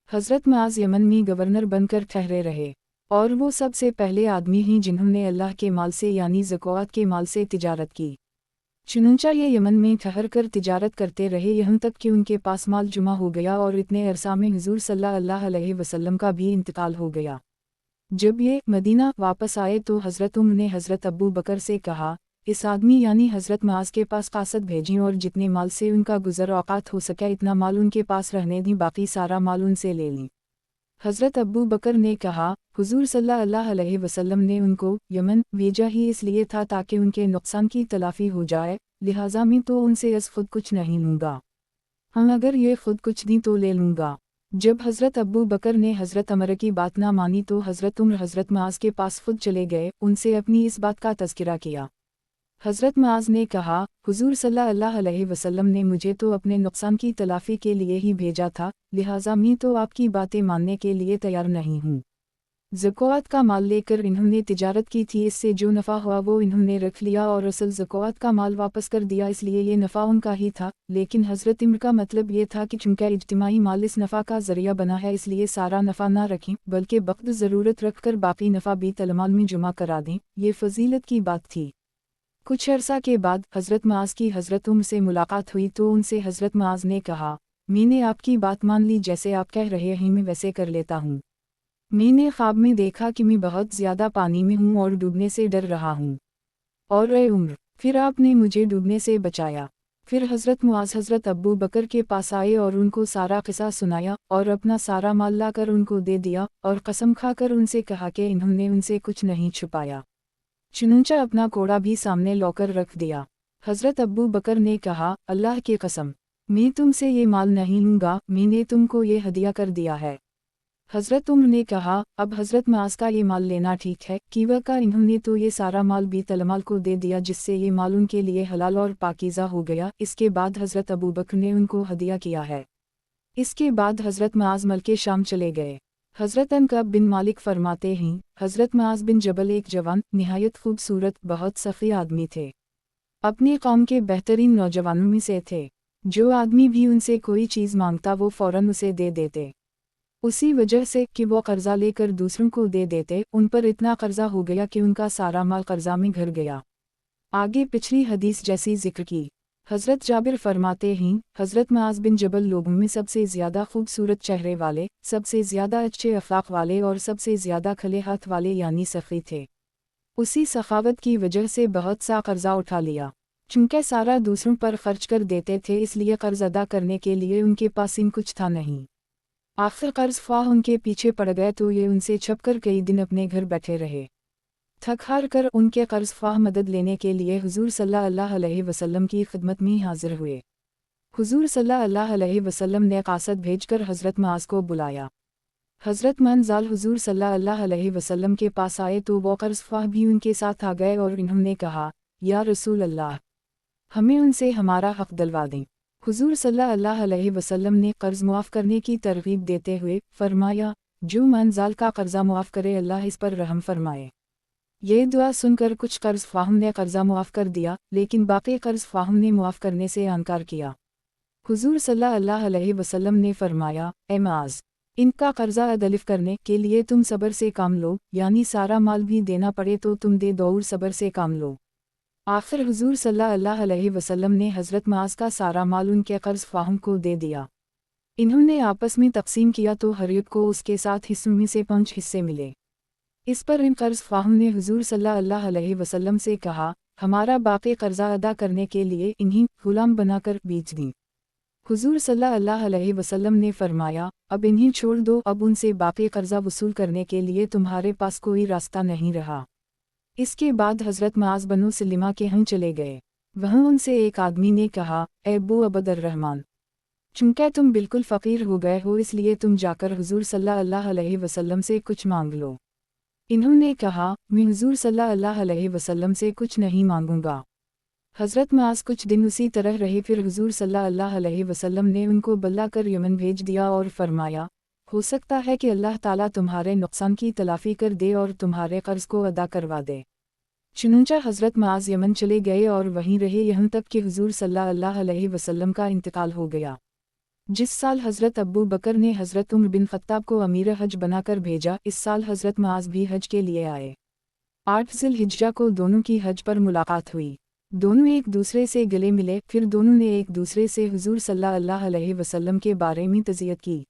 हज़रत मुआज़ यमन में गवर्नर बनकर ठहरे रहे, और वो सबसे पहले आदमी हैं जिन्होंने अल्लाह के माल से यानी ज़कात के माल से तिजारत की। चुनंचा ये यमन में ठहर कर तिजारत करते रहे, यहाँ तक कि उनके पास माल जुमा हो गया और इतने अरसा में हुज़ूर सल्लल्लाहु अलैहि वसल्लम का भी इंतकाल हो गया। जब ये मदीना वापस आए तो हज़रत उम्र ने हज़रत अबू बकर से कहा, इस आदमी यानी हज़रत मुआज़ के पास कासद भेजें और जितने माल से उनका गुज़र औक़ात हो सके इतना माल उनके पास रहने दें, बाकी सारा माल उनसे ले लें। हज़रत अबू बकर ने कहा, हुज़ूर सल्लल्लाहु अलैहि वसल्लम ने उनको यमन भेजा ही इसलिए था ताकि उनके नुकसान की तलाफ़ी हो जाए, लिहाजा मैं तो उनसे अज़ खुद कुछ नहीं लूँगा। हाँ, अगर ये खुद कुछ दी तो ले लूँगा। जब हज़रत अबू बकर ने हज़रत अमर की बात ना मानी तो हज़रत उम्र हज़रत मुआज़ के पास खुद चले गए, उनसे अपनी इस बात का तज़किरा किया। हज़रत मुआज़ ने कहा, हुज़ूर सल्लल्लाहु अलैहि वसल्लम ने मुझे तो अपने नुकसान की तलाफ़ी के लिए ही भेजा था, लिहाजा मैं तो आपकी बातें मानने के लिए तैयार नहीं हूँ। ज़कात का माल लेकर इन्होंने तिजारत की थी, इससे जो नफ़ा हुआ वो इन्होंने रख लिया और असल ज़कात का माल वापस कर दिया, इसलिए ये नफ़ा उनका ही था। लेकिन हज़रत इम्र का मतलब ये था कि चूँकि इज्तिमाई माल इस नफ़ा का ज़रिया बना है इसलिए सारा नफ़ा ना रखें, बल्कि वक्त ज़रूरत रख कर बाकी नफ़ा बैतुल माल में जुमा करा दें। ये फजीलत की बात थी। कुछ अरसा के बाद हज़रत मुआज़ की हज़रत उम्र से मुलाकात हुई तो उनसे हज़रत मुआज़ ने कहा, मैंने आपकी बात मान ली, जैसे आप कह रहे हैं मैं वैसे कर लेता हूँ। मैंने ख्वाब में देखा कि मैं बहुत ज़्यादा पानी में हूँ और डूबने से डर रहा हूँ, और ए उम्र, फिर आपने मुझे डूबने से बचाया। फिर हज़रत मुआज़ हज़रत अबू बकर के पास आए और उनको सारा किस्सा सुनाया और अपना सारा माल लाकर उनको दे दिया और कसम खाकर उनसे कहा कि इन्होंने उनसे कुछ नहीं छुपाया। चुनंचा अपना कोड़ा भी सामने लाकर रख दिया। हज़रत अबू बकर ने कहा, अल्लाह की कसम, मैं तुमसे ये माल नहीं लूँगा, मैंने तुमको ये हदिया कर दिया है। हज़रत उम्र ने कहा, अब हज़रत मुआज़ का ये माल लेना ठीक है कि वह का इन्होंने तो ये सारा माल बैतुल माल को दे दिया, जिससे ये माल उनके लिए हलाल और पाकीज़ा हो गया। इसके बाद हज़रत अबू बकर ने उनको हदिया किया है। इसके बाद हज़रत मुआज़ मल्के शाम चले गए। हज़रत कब बिन मालिक फरमाते हैं, हज़रत मुआज़ बिन जबल एक जवान, निहायत खूबसूरत, बहुत सफ़ी आदमी थे। अपनी कौम के बेहतरीन नौजवानों में से थे। जो आदमी भी उनसे कोई चीज़ मांगता वो फ़ौरन उसे दे देते। उसी वजह से कि वो कर्ज़ा लेकर दूसरों को दे देते, उन पर इतना कर्ज़ा हो गया कि उनका सारा माल कर्ज़ा में घर गया। आगे पिछली हदीस जैसी जिक्र की। हज़रत जाबिर फरमाते हैं, हज़रत मुआज़ बिन जबल लोगों में सबसे ज़्यादा खूबसूरत चेहरे वाले, सबसे ज़्यादा अच्छे अखलाक वाले और सबसे ज़्यादा खले हाथ वाले यानी सख़ी थे। उसी सखावत की वजह से बहुत सा कर्ज़ा उठा लिया। चूँकि सारा दूसरों पर खर्च कर देते थे इसलिए कर्ज़ अदा करने के लिए उनके पास कुछ था नहीं। आखिर कर्ज़ ख्वाह उनके पीछे पड़ गए तो ये उनसे छपकर कई दिन अपने घर बैठे रहे। थक हार कर उनके कर्ज़ ख्वाह मदद लेने के लिए हुज़ूर सल्लल्लाहु अलैहि वसल्लम की खिदमत में हाजिर हुए। हुज़ूर सल्लल्लाहु अलैहि वसल्लम ने कासद भेजकर हज़रत मुआज़ को बुलाया। हज़रत मंज़ाल हुज़ूर सल्लल्लाहु अलैहि वसल्लम के पास आए तो वो कर्ज़ ख्वाह भी उनके साथ आ गए और इन्होंने कहा, या रसूल अल्लाह, हमें उनसे हमारा हक़ दिलवा दें। हुज़ूर सल्लल्लाहु अलैहि वसल्लम ने कर्ज़ मुआफ़ करने की तरग़ीब देते हुए फरमाया, जो मंजाल का कर्जा मुआफ़ करे अल्लाह इस पर रहम फरमाए। ये दुआ सुनकर कुछ कर्ज ख्वाहों ने कर्जा मुआफ़ कर दिया, लेकिन बाकी कर्ज ख्वाहों ने मुआफ़ करने से इनकार किया। हुजूर सल्लल्लाहु अलैहि वसल्लम ने फरमाया, ए मुआज़, इनका कर्जा अदलिफ करने के लिए तुम सब्र से काम लो, यानी सारा माल भी देना पड़े तो तुम दे दो और सब्र से काम लो। आखिर हुजूर सल्लल्लाहु अलैहि वसल्लम ने हज़रत मुआज़ का सारा माल उनके कर्ज ख्वाहों को दे दिया। इन्होंने आपस में तकसीम किया तो हर एक को उसके साथ हिस्सों में से 5 हिस्से मिले। इस पर इन कर्ज ख्वाहों ने हुजूर सल्लल्लाहु अलैहि वसल्लम से कहा, हमारा बाकी कर्जा अदा करने के लिए इन्हीं गुलाम बनाकर बेच दी। हुजूर सल्लल्लाहु अलैहि वसल्लम ने फरमाया, अब इन्हीं छोड़ दो, अब उनसे बाकी कर्जा वसूल करने के लिए तुम्हारे पास कोई रास्ता नहीं रहा। इसके बाद हज़रत मुआज़ बनु सलिमा के यहाँ चले गए। वहाँ उनसे एक आदमी ने कहा, ए अबू अब्दुर्रहमान, चूँकि तुम बिल्कुल फ़कीर हो गए हो इसलिए तुम जाकर हुजूर सल्लल्लाहु अलैहि वसल्लम से कुछ मांग लो। इन्होंने कहा, मैं हुजूर सल्लल्लाहु अलैहि वसल्लम से कुछ नहीं मांगूंगा। हज़रत मुआज़ कुछ दिन उसी तरह रहे, फिर हुजूर सल्लल्लाहु अलैहि वसल्लम ने उनको बल्ला कर यमन भेज दिया और फरमाया, हो सकता है कि अल्लाह ताला तुम्हारे नुकसान की तलाफ़ी कर दे और तुम्हारे कर्ज़ को अदा करवा दे। चुनांचे हज़रत मुआज़ यमन चले गए और वहीं रहे यहाँ तक कि हुजूर सल्लल्लाहु अलैहि वसल्लम का इंतकाल हो गया। जिस साल हज़रत अबू बकर ने हज़रत उमर बिन ख़त्ताब को अमीर हज बनाकर भेजा, इस साल हज़रत मुआज़ भी हज के लिए आए। 8 ज़िल-हिज्जा को दोनों की हज पर मुलाकात हुई। दोनों एक दूसरे से गले मिले, फिर दोनों ने एक दूसरे से हुजूर सल्लल्लाहु अलैहि वसल्लम के बारे में तज़किया की।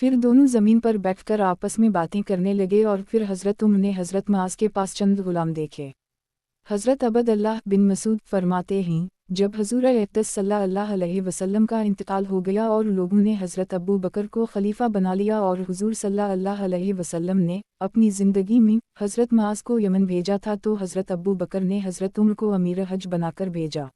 फिर दोनों ज़मीन पर बैठकर आपस में बातें करने लगे और फिर हज़रत उमर ने हज़रत मुआज़ के पास चंद गुलाम देखे। हज़रत अब्दुल्लाह बिन मसूद फरमाते हैं, जब हुज़ूर अक़दस सल्लल्लाहु अलैहि वसल्लम का इंतकाल हो गया और लोगों ने हज़रत अबू बकर को खलीफा बना लिया और हुज़ूर सल्लल्लाहु अलैहि वसल्लम ने अपनी ज़िंदगी में हज़रत मुआज़ को यमन भेजा था तो हज़रत अबू बकर ने हज़रत उमर को अमीर हज बनाकर भेजा।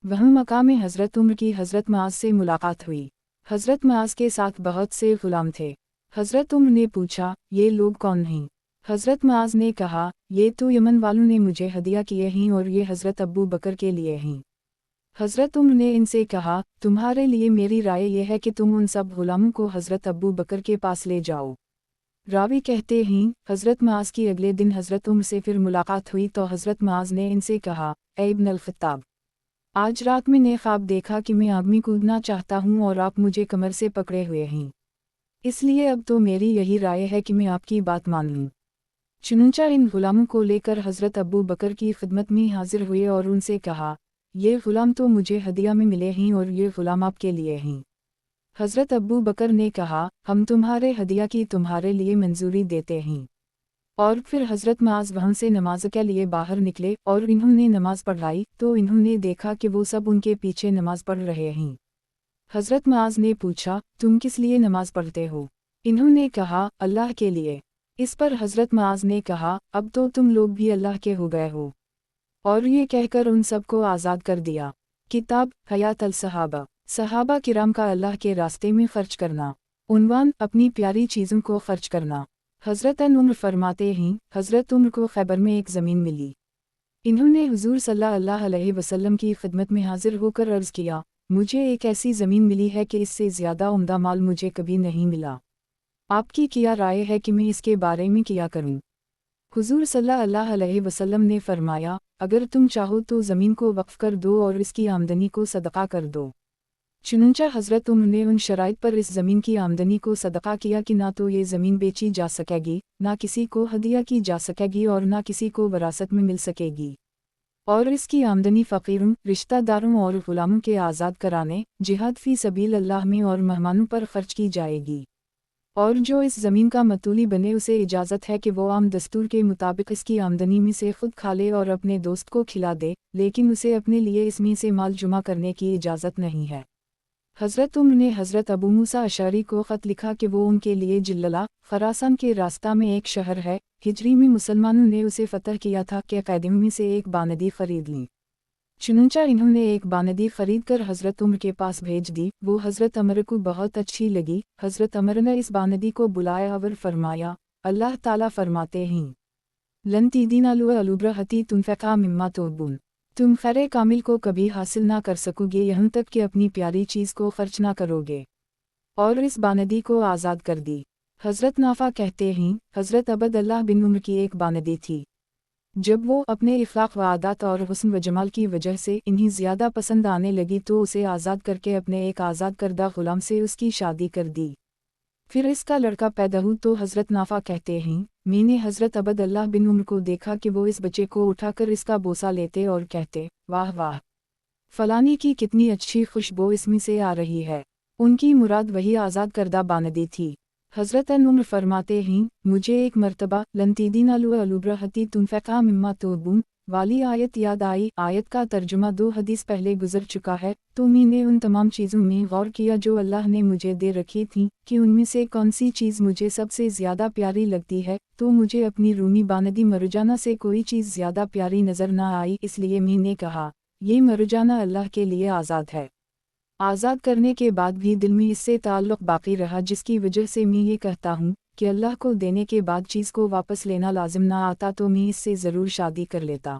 वहाँ मकाम हज़रत उमर की हज़रत मुआज़ से मुलाकात हुई। हज़रत मुआज़ के साथ बहुत से ग़ुलाम थे। हज़रत उमर ने पूछा, ये लोग कौन हैं? हज़रत मुआज़ ने कहा, ये तो यमन वालों ने मुझे हदिया किए हैं और ये हज़रत अबू बकर के लिए हैं। हज़रत उमर ने इनसे कहा, तुम्हारे लिए मेरी राय यह है कि तुम उन सब ग़ुलामों को हज़रत अबू बकर के पास ले जाओ। रावी कहते हैं, हज़रत मुआज़ की अगले दिन हज़रत उमर से फिर मुलाकात हुई तो हज़रत मुआज़ ने इनसे कहा, ए इब्न अल-ख़त्ताब, आज रात मैंने ख्वाब देखा कि मैं आग में कूदना चाहता हूँ और आप मुझे कमर से पकड़े हुए हैं। इसलिए अब तो मेरी यही राय है कि मैं आपकी बात मान लूँ। चुनांचे इन ग़ुलामों को लेकर हज़रत अबू बकर की खिदमत में हाजिर हुए और उनसे कहा, ये ग़ुलाम तो मुझे हदिया में मिले हैं और ये ग़ुलाम आपके लिए हैं। हज़रत अबू बकर ने कहा, हम तुम्हारे हदिया की तुम्हारे लिए मंजूरी देते हैं। और फिर हज़रत मुआज़ वहाँ से नमाज के लिए बाहर निकले और इन्होंने नमाज पढ़ाई तो इन्होंने देखा कि वो सब उनके पीछे नमाज पढ़ रहे हैं। हज़रत मुआज़ ने पूछा, तुम किस लिए नमाज पढ़ते हो? इन्होंने कहा, अल्लाह के लिए। इस पर हज़रत मुआज़ ने कहा, अब तो तुम लोग भी अल्लाह के हो गए हो। और ये कहकर उन सब को आज़ाद कर दिया। किताब हयात अल-सहाबा, सहाबा किराम का अल्लाह के रास्ते में ख़र्च करना। उन्वान, अपनी प्यारी चीज़ों को ख़र्च करना। हज़रत उमर फरमाते हैं, हज़रत उमर को खैबर में एक ज़मीन मिली। इन्होंने हुजूर सल्लल्लाहु अलैहि वसल्लम की खिदमत में हाजिर होकर अर्ज़ किया, मुझे एक ऐसी ज़मीन मिली है कि इससे ज़्यादा उम्दा माल मुझे कभी नहीं मिला। आपकी क्या राय है कि मैं इसके बारे में क्या करूं? हुजूर सल्लल्लाहु अलैहि वसल्लम ने फरमाया, अगर तुम चाहो तो ज़मीन को वक्फ़ कर दो और इसकी आमदनी को सदका कर दो। चुनांचे हज़रत उमर ने उन शराइत पर इस ज़मीन की आमदनी को सदका किया कि ना तो ये ज़मीन बेची जा सकेगी, ना किसी को हदिया की जा सकेगी और ना किसी को विरासत में मिल सकेगी। और इसकी आमदनी फ़कीरों, रिश्तेदारों और ग़ुलामों के आज़ाद कराने, जिहाद फ़ी सबील अल्लाह में और मेहमानों पर ख़र्च की जाएगी। और जो इस ज़मीन का मतूली बने उसे इजाज़त है कि वो आम दस्तूर के मुताबिक इसकी आमदनी में से खुद खा ले और अपने दोस्त को खिला दे, लेकिन उसे अपने लिए इसमें से माल जुमा करने की इजाज़त नहीं है। हज़रत उमर ने हज़रत अबू मूसा अशअरी को ख़त लिखा कि वो उनके लिए जिल्ला, ख़ुरासान के रास्ता में एक शहर है, हिजरी में मुसलमानों ने उसे फ़तह किया था कि क़ैदियों में से एक बानदी ख़रीद ली। चुनांचे इन्होंने एक बानदी ख़रीद कर हज़रत उमर के पास भेज दी, वो हज़रत उमर को बहुत अच्छी लगी। हज़रत उमर ने इस बानदी को बुलाया और फरमाया, अल्लाह ताला फरमाते हैं, लन तीदीनालु अलुब्रहती तुनफ़िक़ा मिम्मा तुहिब्बून, तुम खैर कामिल को कभी हासिल ना कर सकोगे यहाँ तक कि अपनी प्यारी चीज़ को ख़र्च ना करोगे। और इस बानदी को आज़ाद कर दी। حضرت نافع کہتے ہیں حضرت عبد اللہ بن عمر کی ایک بانڈی تھی. جب وہ اپنے اخلاق و عادات اور حسن و جمال کی وجہ سے انہیں زیادہ پسند آنے لگی تو اسے آزاد کر کے اپنے ایک آزاد کردہ غلام سے اس کی شادی کر دی. پھر اس کا لڑکا پیدا ہوا تو حضرت نافع کہتے ہیں میں نے حضرت عبد اللہ بن عمر کو دیکھا کہ وہ اس بچے کو اٹھا کر اس کا بوسہ لیتے اور کہتے واہ واہ فلانی کی کتنی اچھی خوشبو اس میں سے آ رہی ہے. ان کی مراد وہی آزاد کردہ بانڈی تھی. حضرت عمر فرماتے ہیں مجھے ایک مرتبہ لنتیدین البرہتی تنفقہ مما توبون والی آیت یاد آئی. آیت کا ترجمہ 2 حدیث پہلے گزر چکا ہے. تو میں نے ان تمام چیزوں میں غور کیا جو اللہ نے مجھے دے رکھی تھیں کہ ان میں سے کون سی چیز مجھے سب سے زیادہ پیاری لگتی ہے تو مجھے اپنی رومی بانڈی مرجانہ سے کوئی چیز زیادہ پیاری نظر نہ آئی. اس لیے میں نے کہا یہ مرجانہ اللہ کے لیے آزاد ہے. آزاد کرنے کے بعد بھی دل میں اس سے تعلق باقی رہا جس کی وجہ سے میں یہ کہتا ہوں کہ اللہ کو دینے کے بعد چیز کو واپس لینا لازم نہ آتا تو میں اس سے ضرور شادی کر لیتا.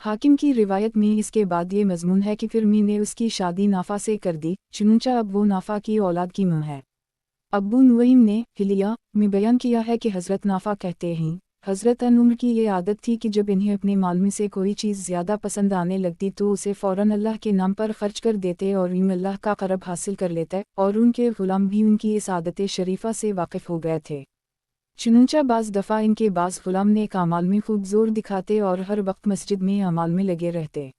حاکم کی روایت میں اس کے بعد یہ مضمون ہے کہ پھر میں نے اس کی شادی نافع سے کر دی چنانچہ اب وہ نافع کی اولاد کی ماں ہے. ابو نعیم نے حلیہ میں بیان کیا ہے کہ حضرت نافع کہتے ہیں حضرت عمر کی یہ عادت تھی کہ جب انہیں اپنے مال میں سے کوئی چیز زیادہ پسند آنے لگتی تو اسے فوراً اللہ کے نام پر خرچ کر دیتے اور یوں اللہ کا قرب حاصل کر لیتے اور ان کے غلام بھی ان کی اس عادت شریفہ سے واقف ہو گئے تھے. چنانچہ بعض دفعہ ان کے بعض غلام نیک اعمال میں خوب زور دکھاتے اور ہر وقت مسجد میں اعمال میں لگے رہتے.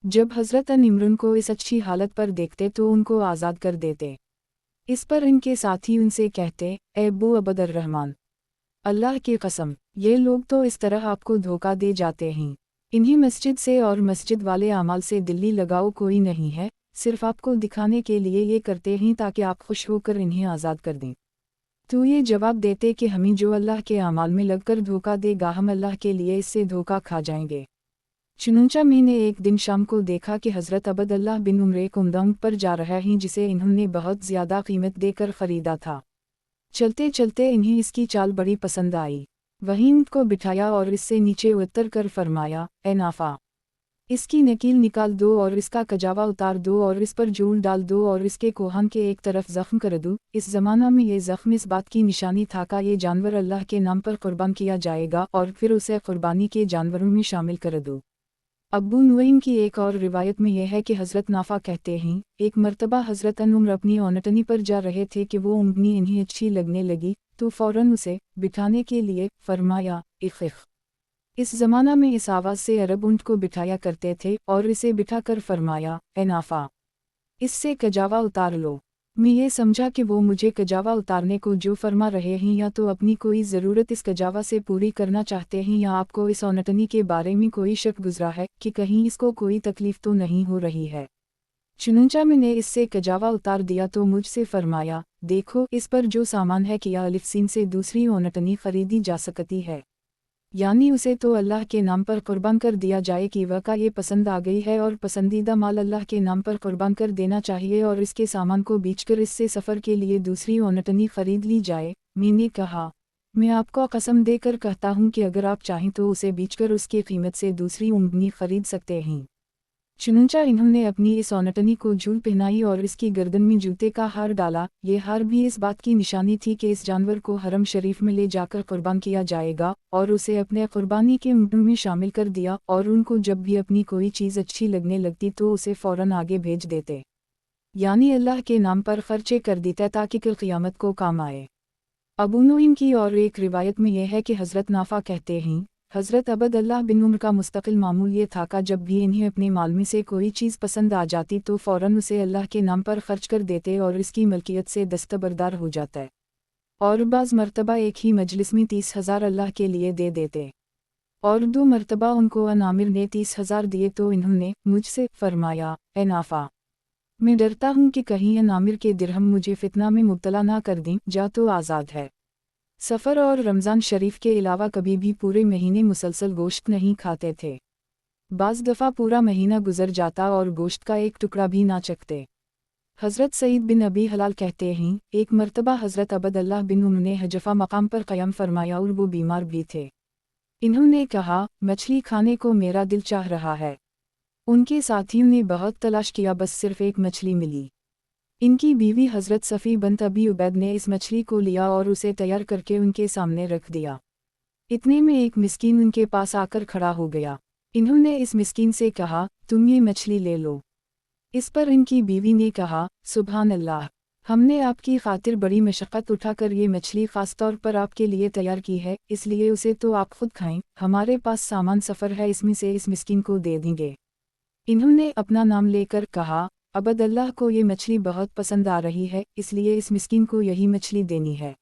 جب حضرت عمر کو اس اچھی حالت پر دیکھتے تو ان کو آزاد کر دیتے. اس پر ان کے ساتھی ان سے کہتے اے ابو عبد الرحمن اللہ کی قسم یہ لوگ تو اس طرح آپ کو دھوکہ دے جاتے ہیں. انہیں مسجد سے اور مسجد والے اعمال سے دلی لگاؤ کوئی نہیں ہے, صرف آپ کو دکھانے کے لیے یہ کرتے ہیں تاکہ آپ خوش ہو کر انہیں آزاد کر دیں. تو یہ جواب دیتے کہ ہمیں جو اللہ کے اعمال میں لگ کر دھوکہ دے گا ہم اللہ کے لیے اس سے دھوکہ کھا جائیں گے. چنانچہ میں نے ایک دن شام کو دیکھا کہ حضرت عبد اللہ بن عمر ایک عمدہ اونٹ پر جا رہے ہیں جسے انہوں نے بہت زیادہ قیمت دے کر خریدا تھا. چلتے چلتے انہیں اس کی چال بڑی پسند آئی. وہیں اونٹ کو بٹھایا اور اس سے نیچے اتر کر فرمایا اے نافع اس کی نکیل نکال دو اور اس کا کجاوا اتار دو اور اس پر جول ڈال دو اور اس کے کوہان کے ایک طرف زخم کر دو. اس زمانہ میں یہ زخم اس بات کی نشانی تھا کہ یہ جانور اللہ کے نام پر قربان کیا جائے گا اور پھر اسے قربانی کے جانوروں میں شامل کر دو. ابو نعیم کی ایک اور روایت میں یہ ہے کہ حضرت نافع کہتے ہیں ایک مرتبہ حضرت عمر اپنی اونٹنی پر جا رہے تھے کہ وہ اونٹنی انہیں اچھی لگنے لگی تو فوراً اسے بٹھانے کے لیے فرمایا اخ. اس زمانہ میں اس آواز سے عرب اونٹ کو بٹھایا کرتے تھے اور اسے بٹھا کر فرمایا اے نافع اس سے کجاوا اتار لو. میں یہ سمجھا کہ وہ مجھے کجاوا اتارنے کو جو فرما رہے ہیں یا تو اپنی کوئی ضرورت اس کجاوا سے پوری کرنا چاہتے ہیں یا آپ کو اس اونٹنی کے بارے میں کوئی شک گزرا ہے کہ کہیں اس کو کوئی تکلیف تو نہیں ہو رہی ہے. چنانچہ میں نے اس سے کجاوا اتار دیا تو مجھ سے فرمایا دیکھو اس پر جو سامان ہے کیا الف سین سے دوسری اونٹنی خریدی جا سکتی ہے, یعنی اسے تو اللہ کے نام پر قربان کر دیا جائے کہ واقع یہ پسند آ گئی ہے اور پسندیدہ مال اللہ کے نام پر قربان کر دینا چاہیے اور اس کے سامان کو بیچ کر اس سے سفر کے لیے دوسری اونٹنی خرید لی جائے. میں نے کہا میں آپ کو قسم دے کر کہتا ہوں کہ اگر آپ چاہیں تو اسے بیچ کر اس کی قیمت سے دوسری اونٹنی خرید سکتے ہیں. چنانچہ انہوں نے اپنی اس اونٹنی کو جھول پہنائی اور اس کی گردن میں جوتے کا ہار ڈالا. یہ ہار بھی اس بات کی نشانی تھی کہ اس جانور کو حرم شریف میں لے جا کر قربان کیا جائے گا اور اسے اپنے قربانی کے اونٹوں میں شامل کر دیا اور ان کو جب بھی اپنی کوئی چیز اچھی لگنے لگتی تو اسے فوراً آگے بھیج دیتے, یعنی اللہ کے نام پر خرچے کر دیتے تاکہ کل قیامت کو کام آئے. ابو نعیم کی اور ایک روایت میں یہ ہے کہ حضرت نافع کہتے ہیں حضرت عبد اللہ بن عمر کا مستقل معمول یہ تھا کہ جب بھی انہیں اپنے مال میں سے کوئی چیز پسند آ جاتی تو فوراً اسے اللہ کے نام پر خرچ کر دیتے اور اس کی ملکیت سے دستبردار ہو جاتا ہے, اور بعض مرتبہ ایک ہی مجلس میں 30,000 اللہ کے لیے دے دیتے, اور 2 مرتبہ ان کو عامر نے 30,000 دیے تو انہوں نے مجھ سے فرمایا اے نافع میں ڈرتا ہوں کہ کہیں عامر کے درہم مجھے فتنہ میں مبتلا نہ کر دیں, جا تو آزاد ہے. سفر اور رمضان شریف کے علاوہ کبھی بھی پورے مہینے مسلسل گوشت نہیں کھاتے تھے. بعض دفعہ پورا مہینہ گزر جاتا اور گوشت کا ایک ٹکڑا بھی نہ چکھتے. حضرت سعید بن ابی حلال کہتے ہیں ایک مرتبہ حضرت عبد اللہ بن عمر نے حجفہ مقام پر قیام فرمایا اور وہ بیمار بھی تھے. انہوں نے کہا مچھلی کھانے کو میرا دل چاہ رہا ہے. ان کے ساتھیوں نے بہت تلاش کیا بس صرف ایک مچھلی ملی. ان کی بیوی حضرت صفی بنت ابی عبید نے اس مچھلی کو لیا اور اسے تیار کر کے ان کے سامنے رکھ دیا۔ اتنے میں ایک مسکین ان کے پاس آ کر کھڑا ہو گیا۔ انہوں نے اس مسکین سے کہا، تم یہ مچھلی لے لو۔ اس پر ان کی بیوی نے کہا، سبحان اللہ، ہم نے آپ کی خاطر بڑی مشقت اٹھا کر یہ مچھلی خاص طور پر آپ کے لیے تیار کی ہے، اس لیے اسے تو آپ خود کھائیں، ہمارے پاس سامان سفر ہے، اس میں سے اس مسکین کو دے دیں گے۔ انہوں نے اپنا نام لے کر کہا، عبد اللہ کو یہ مچھلی بہت پسند آ رہی ہے، اس لیے اس مسکین کو یہی مچھلی دینی ہے۔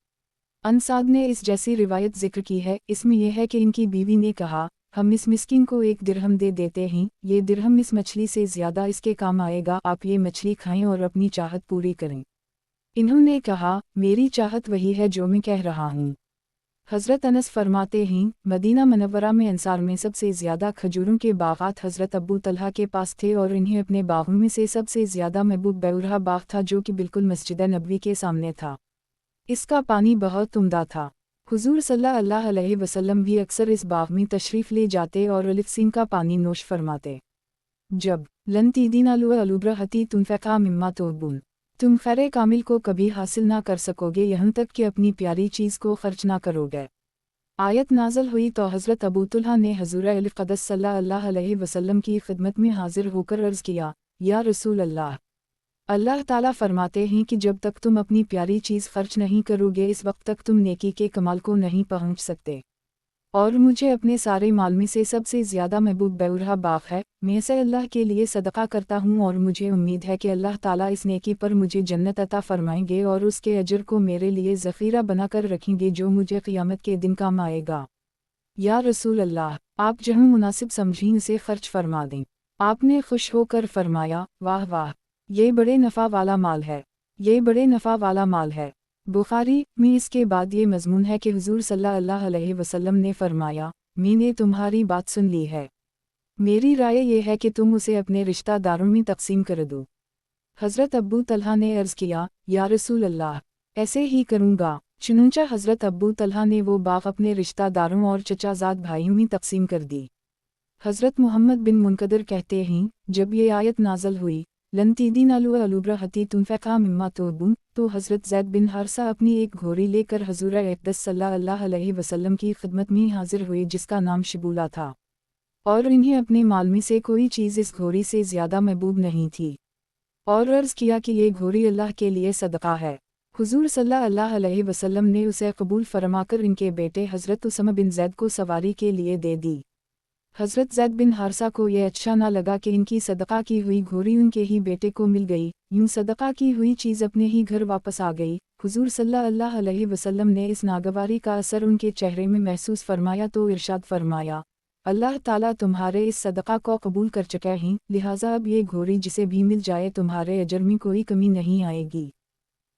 انساد نے اس جیسی روایت ذکر کی ہے، اس میں یہ ہے کہ ان کی بیوی نے کہا، ہم اس مسکین کو 1 درہم دے دیتے ہیں، یہ درہم اس مچھلی سے زیادہ اس کے کام آئے گا، آپ یہ مچھلی کھائیں اور اپنی چاہت پوری کریں۔ انہوں نے کہا، میری چاہت وہی ہے جو میں کہہ رہا ہوں۔ حضرت انس فرماتے ہیں، مدینہ منورہ میں انصار میں سب سے زیادہ کھجوروں کے باغات حضرت ابو طلحہ کے پاس تھے، اور انہیں اپنے باغوں میں سے سب سے زیادہ محبوب بیورہ باغ تھا جو کہ بالکل مسجد نبوی کے سامنے تھا۔ اس کا پانی بہت عمدہ تھا۔ حضور صلی اللہ علیہ وسلم بھی اکثر اس باغ میں تشریف لے جاتے اور الفسین کا پانی نوش فرماتے۔ جب لن تدینوا البرہتی تنفقا مما تحبون، تم خیر کامل کو کبھی حاصل نہ کر سکو گے یہاں تک کہ اپنی پیاری چیز کو خرچ نہ کرو گے۔ آیت نازل ہوئی تو حضرت ابو طلحہ نے حضور اقدس صلی اللہ علیہ وسلم کی خدمت میں حاضر ہو کر عرض کیا، یا رسول اللہ، اللہ تعالیٰ فرماتے ہیں کہ جب تک تم اپنی پیاری چیز خرچ نہیں کرو گے اس وقت تک تم نیکی کے کمال کو نہیں پہنچ سکتے، اور مجھے اپنے سارے مال میں سے سب سے زیادہ محبوب بیورہ باغ ہے، میں اسے اللہ کے لیے صدقہ کرتا ہوں اور مجھے امید ہے کہ اللہ تعالیٰ اس نیکی پر مجھے جنت عطا فرمائیں گے اور اس کے اجر کو میرے لیے ذخیرہ بنا کر رکھیں گے جو مجھے قیامت کے دن کام آئے گا۔ یا رسول اللہ، آپ جہاں مناسب سمجھیں اسے خرچ فرما دیں۔ آپ نے خوش ہو کر فرمایا، واہ واہ، یہ بڑے نفع والا مال ہے، یہ بڑے نفع والا مال ہے۔ بخاری میں اس کے بعد یہ مضمون ہے کہ حضور صلی اللہ علیہ وسلم نے فرمایا، میں نے تمہاری بات سن لی ہے، میری رائے یہ ہے کہ تم اسے اپنے رشتہ داروں میں تقسیم کر دو۔ حضرت ابو طلحہ نے عرض کیا، یا رسول اللہ، ایسے ہی کروں گا۔ چنانچہ حضرت ابو طلحہ نے وہ باغ اپنے رشتہ داروں اور چچا زاد بھائیوں میں تقسیم کر دی۔ حضرت محمد بن منقدر کہتے ہیں، جب یہ آیت نازل ہوئی، لن تدینوا البرہتی تنفقا مما تحبون، تو حضرت زید بن حارثہ اپنی ایک گھوڑی لے کر حضور اقدس صلی اللہ علیہ وسلم کی خدمت میں حاضر ہوئے جس کا نام شبولہ تھا، اور انہیں اپنے مال میں سے کوئی چیز اس گھوڑی سے زیادہ محبوب نہیں تھی، اور عرض کیا کہ یہ گھوڑی اللہ کے لیے صدقہ ہے۔ حضور صلی اللہ علیہ وسلم نے اسے قبول فرما کر ان کے بیٹے حضرت اسامہ بن زید کو سواری کے لیے دے دی۔ حضرت زید بن حارثہ کو یہ اچھا نہ لگا کہ ان کی صدقہ کی ہوئی گھوڑی ان کے ہی بیٹے کو مل گئی، یوں صدقہ کی ہوئی چیز اپنے ہی گھر واپس آ گئی۔ حضور صلی اللہ علیہ وسلم نے اس ناگواری کا اثر ان کے چہرے میں محسوس فرمایا تو ارشاد فرمایا، اللہ تعالیٰ تمہارے اس صدقہ کو قبول کر چکے ہیں، لہٰذا اب یہ گھوڑی جسے بھی مل جائے تمہارے اجر میں کوئی کمی نہیں آئے گی۔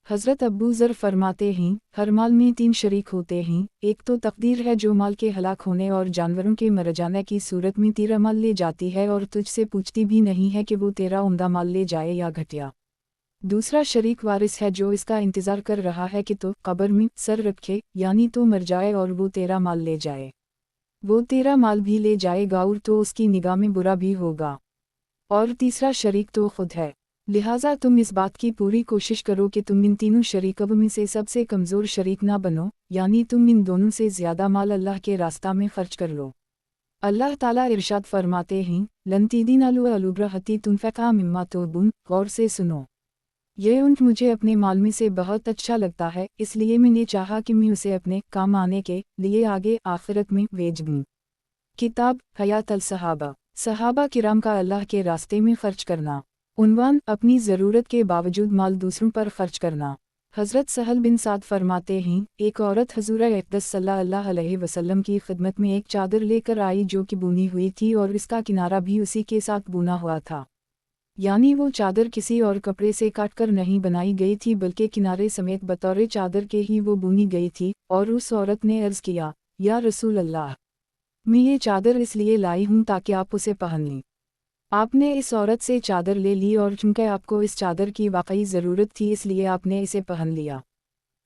حضرت ابو ذر فرماتے ہیں، ہر مال میں 3 شریک ہوتے ہیں، ایک تو تقدیر ہے جو مال کے ہلاک ہونے اور جانوروں کے مر جانے کی صورت میں تیرا مال لے جاتی ہے اور تجھ سے پوچھتی بھی نہیں ہے کہ وہ تیرا عمدہ مال لے جائے یا گھٹیا۔ دوسرا شریک وارث ہے جو اس کا انتظار کر رہا ہے کہ تو قبر میں سر رکھے، یعنی تو مر جائے اور وہ تیرا مال لے جائے، وہ تیرا مال بھی لے جائے گا اور تو اس کی نگاہ میں برا بھی ہوگا۔ اور تیسرا شریک تو خود ہے، لہٰذا تم اس بات کی پوری کوشش کرو کہ تم ان تینوں شریکوں میں سے سب سے کمزور شریک نہ بنو، یعنی تم ان دونوں سے زیادہ مال اللہ کے راستہ میں خرچ کر لو۔ اللہ تعالیٰ ارشاد فرماتے ہیں، لن تدینوا البرہتی تنفقا مما تحبون، غور سے سنو، یہ اونٹ مجھے اپنے مال میں سے بہت اچھا لگتا ہے، اس لیے میں نے چاہا کہ میں اسے اپنے کام آنے کے لیے آگے آخرت میں بھیج دوں۔ کتاب حیات الصحابہ، صحابہ کرام کا اللہ کے راستے میں خرچ کرنا۔ عنوان، اپنی ضرورت کے باوجود مال دوسروں پر خرچ کرنا۔ حضرت سہل بن سعد فرماتے ہیں، ایک عورت حضور اقدس صلی اللہ علیہ وسلم کی خدمت میں ایک چادر لے کر آئی جو کہ بنی ہوئی تھی اور اس کا کنارہ بھی اسی کے ساتھ بنا ہوا تھا، یعنی وہ چادر کسی اور کپڑے سے کاٹ کر نہیں بنائی گئی تھی بلکہ کنارے سمیت بطور چادر کے ہی وہ بنی گئی تھی، اور اس عورت نے عرض کیا، یا رسول اللہ، میں یہ چادر اس لیے لائی ہوں تاکہ آپ اسے پہن لیں۔ آپ نے اس عورت سے چادر لے لی اور چونکہ آپ کو اس چادر کی واقعی ضرورت تھی اس لیے آپ نے اسے پہن لیا۔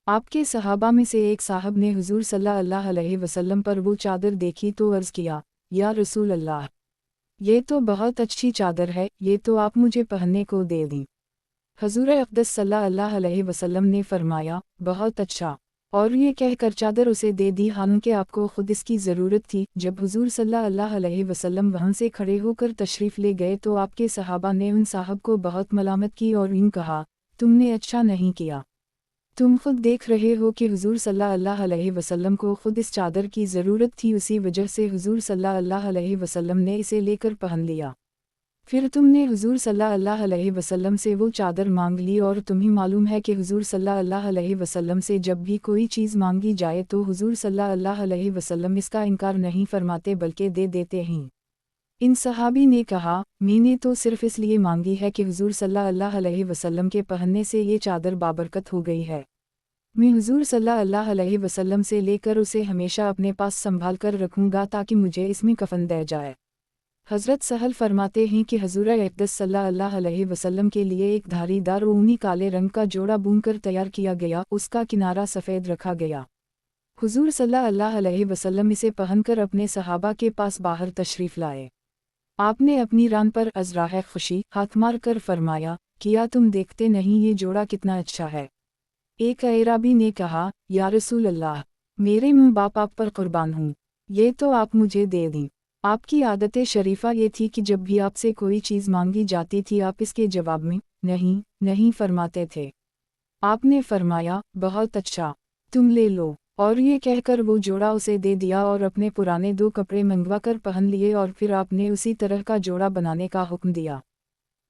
آپ کے صحابہ میں سے ایک صاحب نے حضور صلی اللہ علیہ وسلم پر وہ چادر دیکھی تو عرض کیا، یا رسول اللہ، یہ تو بہت اچھی چادر ہے، یہ تو آپ مجھے پہننے کو دے دیں۔ हजूर अक़दस सल्लल्लाहु अलैहि वसल्लम ने फरमाया, बहुत अच्छा, और ये कहकर चादर उसे दे दी, हालांकि आपको खुद इसकी ज़रूरत थी। जब हुजूर सल्लल्लाहु अलैहि वसल्लम वहाँ से खड़े होकर तशरीफ़ ले गए तो आपके सहाबा ने उन साहब को बहुत मलामत की और यूँ कहा, तुमने अच्छा नहीं किया। तुम खुद देख रहे हो कि हुजूर सल्लल्लाहु अलैहि वसल्लम को खुद इस चादर की ज़रूरत थी, उसी वजह से हुजूर सल्लल्लाहु अलैहि वसल्लम ने इसे लेकर पहन लिया। फिर तुमने हुजूर सल्लल्लाहु अलैहि वसल्लम से वो चादर मांग ली, और तुम्हें मालूम है कि हुजूर सल्लल्लाहु अलैहि वसल्लम से जब भी कोई चीज़ मांगी जाए तो हुजूर सल्लल्लाहु अलैहि वसल्लम इसका इनकार नहीं फरमाते बल्कि दे देते हैं। इन सहाबी ने कहा, मैंने तो सिर्फ इसलिए मांगी है कि हुजूर सल्लल्लाहु अलैहि वसल्लम के पहनने से ये चादर बाबरकत हो गई है। मैं हुजूर सल्लल्लाहु अलैहि वसल्लम से लेकर उसे हमेशा अपने पास संभाल कर रखूँगा ताकि मुझे इसमें कफन दे जाए। हज़रत सहल फरमाते हैं कि हजूर अक़दस सल्लल्लाहु अलैहि वसल्लम के लिए एक धारीदार ऊनी काले रंग का जोड़ा बुनकर तैयार किया गया, उसका किनारा सफ़ेद रखा गया। हुजूर सल्लल्लाहु अलैहि वसल्लम इसे पहनकर अपने सहाबा के पास बाहर तशरीफ़ लाए। आपने अपनी रान पर अज़राह खुशी हाथ मार कर फरमाया, किया तुम देखते नहीं ये जोड़ा कितना अच्छा है। एक अराबी ने कहा, या रसूल अल्लाह, मेरे मुँह बाप आप पर कुर्बान हूँ, ये तो आप मुझे दे दें। आपकी आदत शरीफा ये थी कि जब भी आपसे कोई चीज़ मांगी जाती थी आप इसके जवाब में नहीं नहीं फरमाते थे। आपने फरमाया, बहुत अच्छा, तुम ले लो, और ये कहकर वो जोड़ा उसे दे दिया और अपने पुराने 2 कपड़े मंगवा कर पहन लिए, और फिर आपने उसी तरह का जोड़ा बनाने का हुक्म दिया।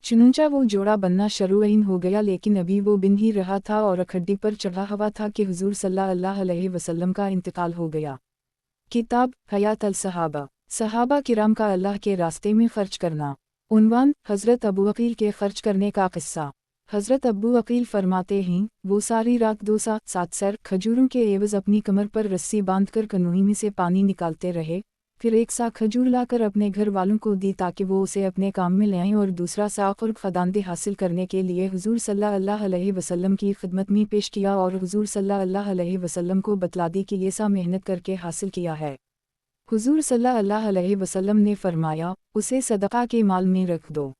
चुनूंचा वो जोड़ा बनना शुरू हो गया, लेकिन अभी वो बिन ही रहा था और अखड्डी पर चढ़ा हुआ था कि हुजूर सल्लल्लाहु अलैहि वसल्लम का इंतकाल हो गया। किताब हयात अल सहाबा, सहाबा किराम का अल्लाह के रास्ते में खर्च करना। उन्वान, हज़रत अबू अकील के खर्च करने का किस्सा। हज़रत अबू अकील फरमाते हैं, वो सारी रात 2-7 सर खजूरों के एवज़ अपनी कमर पर रस्सी बांधकर कनोही में से पानी निकालते रहे, फिर एक सा खजूर लाकर अपने घर वालों को दी ताकि वो उसे अपने काम में ले आएं, और दूसरा सा क़ुर्ब ख़दानदे हासिल करने के लिए हुजूर सल्लल्लाहु अलैहि वसल्लम की खिदमत में पेश किया, और हुजूर सल्लल्लाहु अलैहि वसल्लम को बतला दी कि ये सा मेहनत करके हासिल किया है। हुजूर सल्लल्लाहु अलैहि वसल्लम ने फरमाया, उसे सदक़ा के माल में रख दो,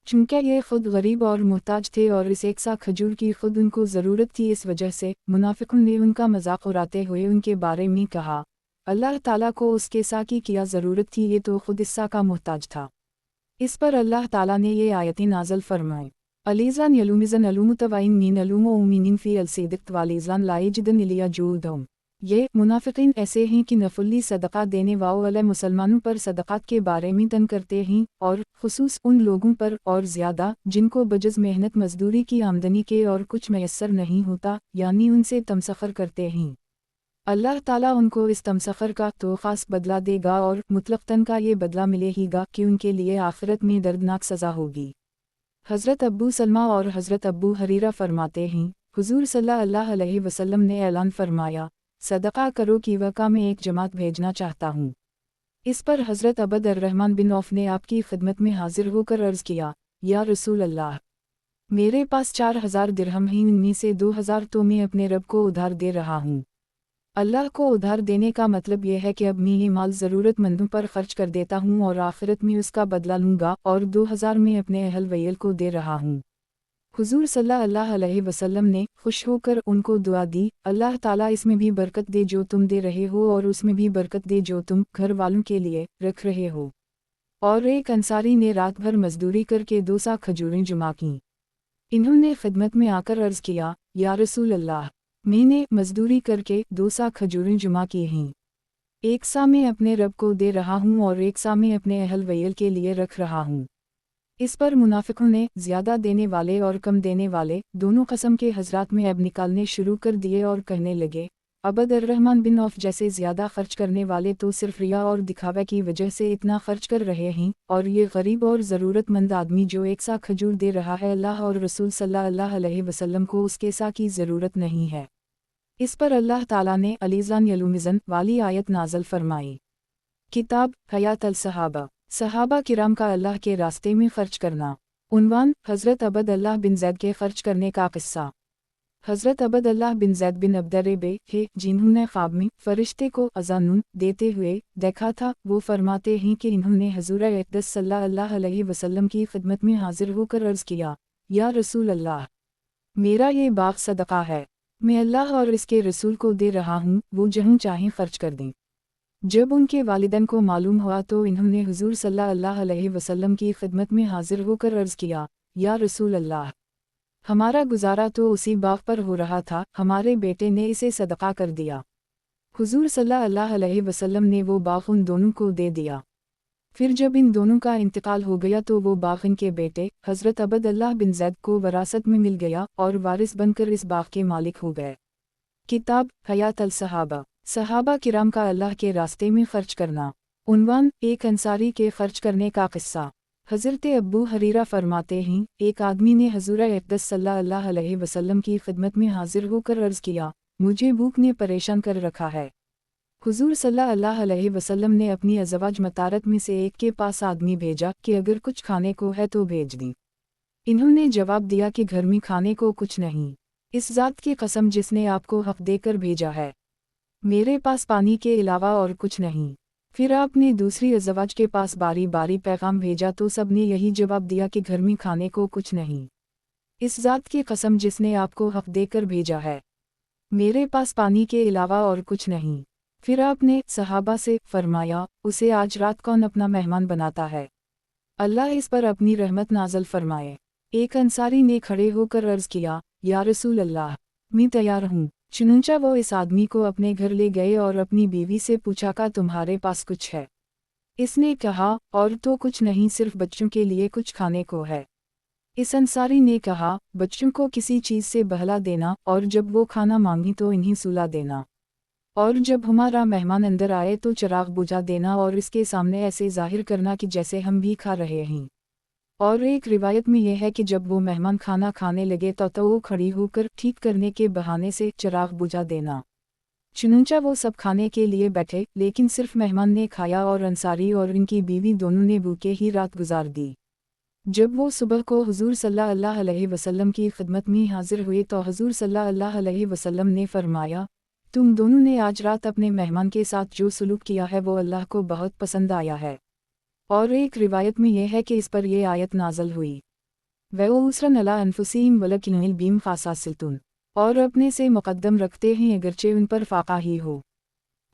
चूँकि ये खुद गरीब और मुहताज थे और इस एक सा खजूर की खुद उनको ज़रूरत थी। इस वजह से मुनाफिकों ने उनका मजाक उड़ाते हुए उनके बारे में कहा, अल्लाह ताला को उसके सा की क्या ज़रूरत थी, ये तो खुद इस सा का मोहताज था। इस पर अल्लाह ताला ने ये आयतें नाज़िल फरमाई, अलीज़ान यलूमिज़न अलूमुतवाइन मीन अलूमो उमीनिन फ़ी अलसीदिक़्त वालीज़ान लाइजदन इलिया जूदहुम। ये मुनाफिकीन ऐसे हैं कि नफुल्ली सदक़ा देने वाले मुसलमानों पर सदक़ात के बारे में तन करते हैं, और खुसूस उन लोगों पर और ज़्यादा जिनको बजज़ मेहनत मजदूरी की आमदनी के और कुछ मैसर नहीं होता, यानी उनसे तमसख़र करते हैं। अल्लाह ताला उनको इस तमसख़र का तो ख़ास बदला देगा, और मुतलक़न का ये बदला मिलेगा कि उनके लिए आखिरत में दर्दनाक सज़ा होगी। हज़रत अब्बू सलमा और हज़रत अब्बू हरीरा फरमाते हैं, हुजूर सल्लल्लाहु अलैहि वसल्लम ने ऐलान फरमाया, सदक़ा करो कि वक़ा में एक जमात भेजना चाहता हूँ। इस पर हज़रत अबद अर्रहमान बिन औफ़ ने आपकी खिदमत में हाजिर होकर अर्ज़ किया, या रसूल अल्लाह, मेरे पास 4000 दिरहम हैं, इनमें से 2000 तो मैं अपने रब को उधार दे रहा हूँ। अल्लाह को उधार देने का मतलब यह है कि अब मैं ये माल ज़रूरतमंदों पर खर्च कर देता हूँ और आखिरत में उसका बदला लूँगा, और 2000 में अपने अहल वैल को दे रहा हूँ। हुजूर सल्लल्लाहु अलैहि वसल्लम ने खुश होकर उनको दुआ दी, अल्लाह ताला इसमें भी बरकत दे जो तुम दे रहे हो, और उसमें भी बरकत दे जो तुम घर वालों के लिए रख रहे हो। और एक अंसारी ने रात भर मजदूरी करके 2 सा खजूरें जमा कीं। इन्होंने खिदमत में आकर अर्ज़ किया, या रसूल अल्लाह, मैंने मजदूरी करके 2 सा खजूरें जमा की हैं। एक सा मैं अपने रब को दे रहा हूँ और एक सा मैं अपने अहल वैल के लिए रख रहा हूँ। इस पर मुनाफिकों ने ज़्यादा देने वाले और कम देने वाले दोनों कस्म के हज़रात में अब निकालने शुरू कर दिए, और कहने लगे, अबद अर्रहमान बिन औफ़ जैसे ज़्यादा खर्च करने वाले तो सिर्फ रिया और दिखावे की वजह से इतना खर्च कर रहे हैं, और ये गरीब और ज़रूरतमंद आदमी जो एक सा खजूर दे रहा है, अल्लाह और रसूल सल्लल्लाहु अलैहि वसल्लम को उसके सा की ज़रूरत नहीं है। इस पर अल्लाह ताला ने अलीज़ान यलूमिज़न वाली आयत नाज़िल फरमाई। किताब हयात अल सहाबा, सहाबा किराम का अल्लाह के रास्ते में खर्च करना। उन्वान, हज़रत अबद अल्लाह बिन ज़ैद के खर्च करने का किस्सा। हज़रत अबद अल्लाह बिन ज़ैद बिन अब्दरबे है, जिन्होंने ख्वाब में फ़रिश्ते को अज़ानुन देते हुए देखा था, वो फरमाते हैं कि इन्होंने हज़ूर अक़दस सल्लल्लाहु अलैहि वसल्लम की खिदमत में हाजिर होकर अर्ज़ किया, या रसूल अल्लाह, मेरा ये बाग सदका है, मैं अल्लाह और इसके रसूल को दे रहा हूँ, वो जहाँ चाहें खर्च कर दें। जब उनके वालिदैन को मालूम हुआ तो इन्होंने हुजूर सल्लल्लाहु अलैहि वसल्लम की खिदमत में हाजिर होकर अर्ज़ किया, या रसूल अल्लाह, हमारा गुजारा तो उसी बाग पर हो रहा था, हमारे बेटे ने इसे सदका कर दिया। हुजूर सल्लल्लाहु अलैहि वसल्लम ने वो बाग उन दोनों को दे दिया। फिर जब इन दोनों का इंतकाल हो गया तो वो बाग इनके बेटे हज़रत अब्दुल्लाह बिन ज़ैद को वरासत में मिल गया और वारिस बनकर इस बाग के मालिक हो गए। किताब हयात अल सहाबा, सहाबा किराम का अल्लाह के रास्ते में खर्च करना। उन्वान, एक अंसारी के खर्च करने का किस्सा। हज़रत अब्बू हरीरा फरमाते हैं, एक आदमी ने हज़ूर अक़दस सल्लल्लाहु अलैहि वसल्लम की खिदमत में हाजिर होकर अर्ज़ किया, मुझे भूख ने परेशान कर रखा है। हुजूर सल्लल्लाहु अलैहि वसल्लम ने अपनी अज़वाज मतारत में से एक के पास आदमी भेजा कि अगर कुछ खाने को है तो भेज दी। इन्होंने जवाब दिया कि घर में खाने को कुछ नहीं, इस ज़ात की कसम जिसने आपको हक़ देकर भेजा है, मेरे पास पानी के अलावा और कुछ नहीं। फिर आपने दूसरी अज़वाज के पास बारी बारी पैगाम भेजा तो सब ने यही जवाब दिया कि घर में खाने को कुछ नहीं, इस ज़ात की कसम जिसने आपको हक़ देकर भेजा है, मेरे पास पानी के अलावा और कुछ नहीं। फिर आपने सहाबा से फरमाया, उसे आज रात कौन अपना मेहमान बनाता है, अल्लाह इस पर अपनी रहमत नाज़ल फरमाए। एक अंसारी ने खड़े होकर अर्ज़ किया, या रसूल अल्लाह, मैं तैयार हूँ। चुनंचा वो इस आदमी को अपने घर ले गए और अपनी बीवी से पूछा का तुम्हारे पास कुछ है। इसने कहा, और तो कुछ नहीं, सिर्फ बच्चों के लिए कुछ खाने को है। इस अंसारी ने कहा, बच्चों को किसी चीज़ से बहला देना, और जब वो खाना मांगी तो इन्हीं सुला देना, और जब हमारा मेहमान अंदर आए तो चिराग बुझा देना और इसके सामने ऐसे जाहिर करना कि जैसे हम भी खा रहे हैं। और एक रिवायत में यह है कि जब वो मेहमान खाना खाने लगे तो वो खड़ी होकर ठीक करने के बहाने से चिराग बुझा देना। चुनंचा वो सब खाने के लिए बैठे, लेकिन सिर्फ मेहमान ने खाया और अंसारी और इनकी बीवी दोनों ने भूखे ही रात गुजार दी। जब वो सुबह को हुजूर सल्लल्लाहु अलैहि वसल्लम की खिदमत में हाजिर हुए तो हुजूर सल्लल्लाहु अलैहि वसल्लम ने फरमाया, तुम दोनों ने आज रात अपने मेहमान के साथ जो सलूक किया है वो अल्लाह को बहुत पसंद आया है। और एक रिवायत में यह है कि इस पर यह आयत नाज़ल हुई, वउसरन अला अनफुसिहिम वलकिन बीम खासासिलतुन, और अपने से मुक़द्दम रखते हैं अगरचे उन पर फाका ही हो।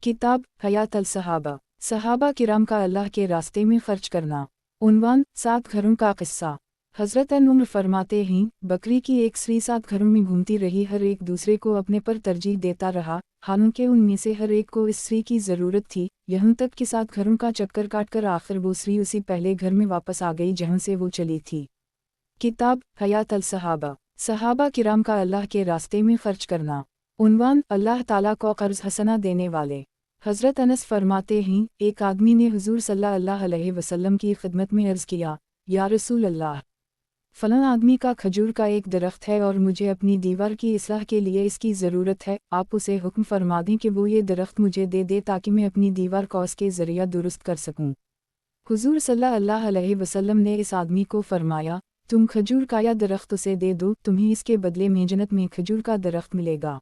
किताब हयात अल सहाबा, सहाबा किराम का अल्लाह के रास्ते में खर्च करना। उन्वान, 7 घरों का किस्सा। हज़रत उम्र फरमाते हैं, बकरी की एक स्त्री 7 घरों में घूमती रही, हर एक दूसरे को अपने पर तरजीह देता रहा, हालांकि उनमें से हर एक को इस स्त्री की ज़रूरत थी, यहाँ तक कि 7 घरों का चक्कर काटकर आखिर वो स्त्री उसी पहले घर में वापस आ गई जहाँ से वो चली थी। किताब हयात अल सहाबा, सहाबा किराम का अल्लाह के रास्ते में खर्च करना। उन्वान, अल्लाह ताला को कर्ज हसना देने वाले। हज़रत अनस फरमाते हैं, एक आदमी ने हुजूर सल्लल्लाहु अलैहि वसल्लम की खिदमत में अर्ज़ किया, या रसूल अल्लाह, फलां आदमी का खजूर का एक दरख्त है और मुझे अपनी दीवार की इस्लाह के लिए इसकी ज़रूरत है, आप उसे हुक्म फरमा दें कि वो ये दरख्त मुझे दे दे ताकि मैं अपनी दीवार को उसके ज़रिया दुरुस्त कर सकूं। हुजूर सल्लल्लाहु अलैहि वसल्लम ने इस आदमी को फरमाया, तुम खजूर का या दरख्त उसे दे दो, तुम्हें इसके बदले में जन्नत में खजूर का दरख्त मिलेगा।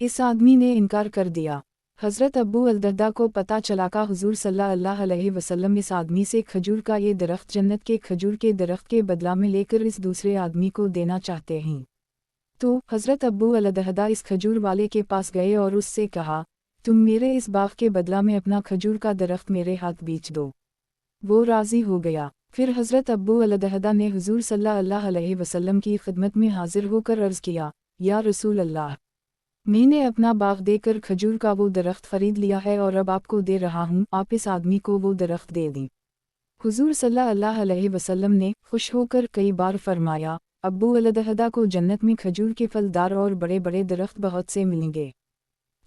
इस आदमी ने इनकार कर दिया। हज़रत अब्बू अल-दर्दा को पता चला का हुजूर सल्लल्लाहु अलैहि वसल्लम इस आदमी से खजूर का ये दरख्त जन्नत के खजूर के दरख्त के बदला में लेकर इस दूसरे आदमी को देना चाहते हैं। तो हज़रत अब्बू अल-दर्दा इस खजूर वाले के पास गए और उससे कहा, तुम मेरे इस बाग के बदला में अपना खजूर का दरख्त मेरे हाथ बेच दो। वो राज़ी हो गया। फिर हज़रत अब्बू अल-दर्दा ने हुजूर सल्लल्लाहु अलैहि वसल्लम की खिदमत में हाजिर होकर अर्ज़ किया, या रसूल अल्लाह, मैंने अपना बाग देकर खजूर का वो दरख्त खरीद लिया है और अब आपको दे रहा हूँ, आप इस आदमी को वो दरख्त दे दें। हुजूर सल्लल्लाहु अलैहि वसल्लम ने खुश होकर कई बार फरमाया, अब्बू अल-दर्दा को जन्नत में खजूर के फलदार और बड़े बड़े दरख्त बहुत से मिलेंगे।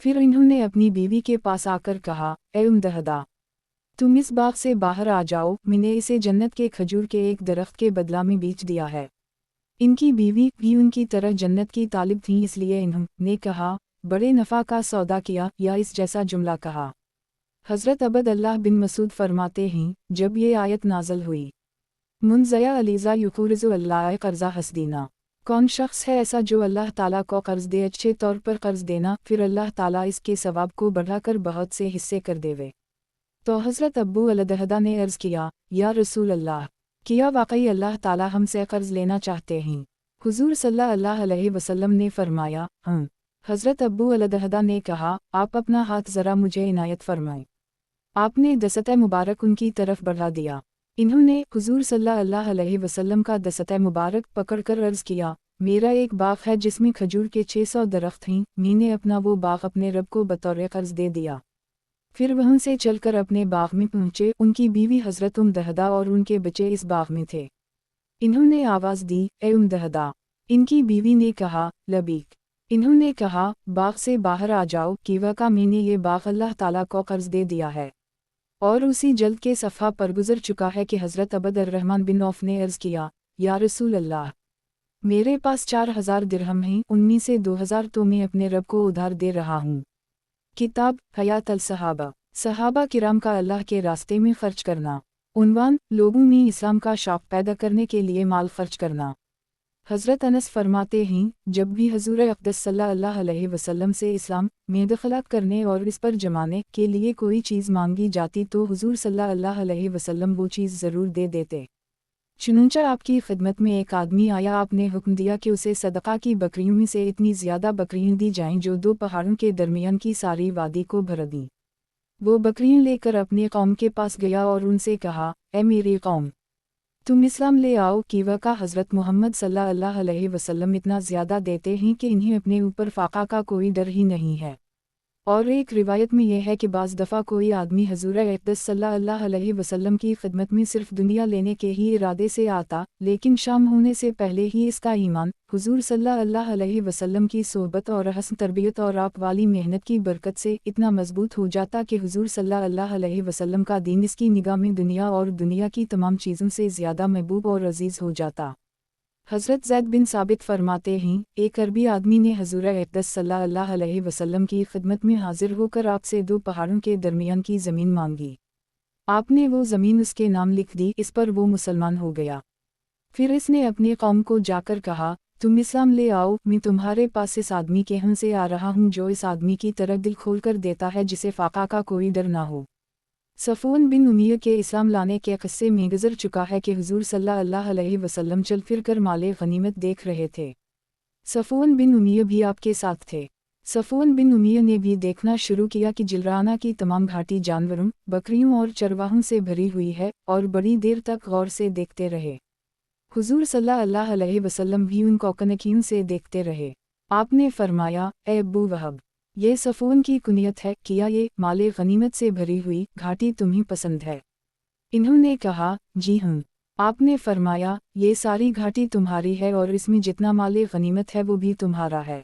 फिर इन्होंने अपनी बीवी के पास आकर कहा, ए उम्दहदा, तुम इस बाग से बाहर आ जाओ, मैंने इसे जन्नत के खजूर के एक दरख्त के बदला में बेच दिया है। इनकी बीवी भी उनकी तरह जन्नत की तालिब थी, इसलिए इन्होंने कहा, बड़े नफ़ा का सौदा किया, या इस जैसा जुमला कहा। हज़रत अब्दुल्लाह बिन मसूद फरमाते हैं, जब ये आयत नाज़ल हुई, मुनज़या अलीज़ा युक़ुरिज़ु अल्लाह क़र्ज़ा हसदीना, कौन शख्स है ऐसा जो अल्लाह ताला को कर्ज़ दे, अच्छे तौर पर कर्ज़ देना, फिर अल्लाह ताला इसके सवाब को बढ़ाकर बहुत से हिस्से कर देवे। तो हज़रत अब्बू अल-दर्दा ने अर्ज़ किया, या रसूल अल्लाह, किया वाकई अल्लाह ताला हमसे कर्ज लेना चाहते हैं? हुजूर सल्लल्लाहु अलैहि वसल्लम ने फरमाया, हाँ। हज़रत अब्बू अलदहदा ने कहा, आप अपना हाथ ज़रा मुझे इनायत फरमाएं। आपने दसत मुबारक उनकी तरफ बढ़ा दिया। इन्होंने हुजूर सल्लल्लाहु अलैहि वसल्लम का दसत मुबारक पकड़कर अर्ज़ किया, मेरा एक बाग है जिसमें खजूर के 600 दरख्त हैं, मैंने अपना वो बाग अपने रब को बतौर कर्ज दे दिया। फिर वहाँ से चलकर अपने बाग में पहुँचे। उनकी बीवी हज़रत दहदा और उनके बच्चे इस बाग में थे। इन्होंने आवाज़ दी, ए दहदा। इनकी बीवी ने कहा, लबीक। इन्होंने कहा, बाग से बाहर आ जाओ, कि वाक़ई मैंने ये बाग अल्लाह ताला को कर्ज दे दिया है और उसी जल्द के सफ़ा पर गुजर चुका है कि हज़रत अबद अर्रहमान बिन औफ ने अर्ज़ किया, या रसूल अल्लाह, मेरे पास 4000 दिरहम हैं, उनमें से 2000 तो मैं अपने रब को उधार दे रहा हूँ। किताब हयात अल सहाबा, सहाबा किराम का अल्लाह के रास्ते में खर्च करना। उन्वान, लोगों में इस्लाम का शौक़ पैदा करने के लिए माल खर्च करना। हज़रत अनस फरमाते हैं, जब भी हज़ूर अक़दस सल्लल्लाहु अलैहि वसल्लम से इस्लाम में दखलत करने और इस पर जमाने के लिए कोई चीज़ मांगी जाती तो हुजूर सल्लल्लाहु अलैहि वसल्लम वो चीज़ ज़रूर दे देते। चुनंचा आपकी खिदमत में एक आदमी आया, आपने हुक्म दिया कि उसे सदक़ा की बकरियों में से इतनी ज़्यादा बकरियाँ दी जाएं जो 2 पहाड़ों के दरमियान की सारी वादी को भर दी। वो बकरियाँ लेकर अपने कौम के पास गया और उनसे कहा, ए मेरी कौम, तुम इस्लाम ले आओ। कि वक़ा हज़रत मोहम्मद सल्लल्लाहु अलैहि वसल्लम इतना ज़्यादा देते हैं कि इन्हें अपने ऊपर फ़ाक़ा का कोई डर ही नहीं है। और एक रिवायत में यह है कि बाज़ दफ़ा कोई आदमी हज़ूर अक़दस सल्लल्लाहु अलैहि वसल्लम की खिदमत में सिर्फ दुनिया लेने के ही इरादे से आता, लेकिन शाम होने से पहले ही इसका ईमान हुजूर सल्लल्लाहु अलैहि वसल्लम की सोहबत और हसन तरबियत और आप वाली मेहनत की बरकत से इतना मजबूत हो जाता कि हुजूर सल्लल्लाहु अलैहि वसल्लम का दीन इसकी निगाह में दुनिया और दुनिया की तमाम चीज़ों से ज़्यादा महबूब और अजीज़ हो जाता। हज़रत ज़ैद बिन साबित फरमाते हैं, एक अरबी आदमी ने हज़ूर अक़दस सल्लल्लाहु अलैहि वसल्लम की खिदमत में हाजिर होकर आपसे 2 पहाड़ों के दरमियान की ज़मीन मांगी। आपने वो ज़मीन उसके नाम लिख दी। इस पर वो मुसलमान हो गया। फिर इसने अपनी कौम को जाकर कहा, तुम इस्लाम ले आओ, मैं तुम्हारे पास इस आदमी के यहाँ से आ रहा हूँ जो इस आदमी की तरह दिल खोल कर देता है जिसे फ़ाक़ा का कोई डर ना हो। सफ़वान बिन उमैया के इस्लाम लाने के क़स्से में गुज़र चुका है कि हुजूर सल्लल्लाहु अलैहि वसल्लम चल फिर कर माले गनीमत देख रहे थे। सफ़वान बिन उमैया भी आपके साथ थे। सफ़वान बिन उमैया ने भी देखना शुरू किया कि जिलराना की तमाम घाटी जानवरों, बकरियों और चरवाहों से भरी हुई है और बड़ी देर तक गौर से देखते रहे। हुजूर सल्लल्लाहु अलैहि वसल्लम भी उनको कनखियों से देखते रहे। आपने फरमाया, ए अब्बू वहब, ये सफ़वान की कुनियत है, किया ये माले गनीमत से भरी हुई घाटी तुम्हें पसंद है? इन्होंने कहा, जी हाँ। आपने फरमाया, ये सारी घाटी तुम्हारी है और इसमें जितना माले गनीमत है वो भी तुम्हारा है।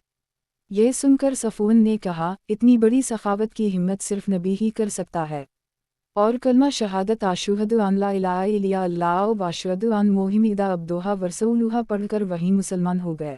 ये सुनकर सफ़वान ने कहा, इतनी बड़ी सखावत की हिम्मत सिर्फ नबी ही कर सकता है। और कलमा शहादत अशहदु अन ला इलाहा इल्लल्लाह व अशहदु अन्न मुहम्मदन अब्दुहु व रसूलुहु पढ़कर वही मुसलमान हो गए।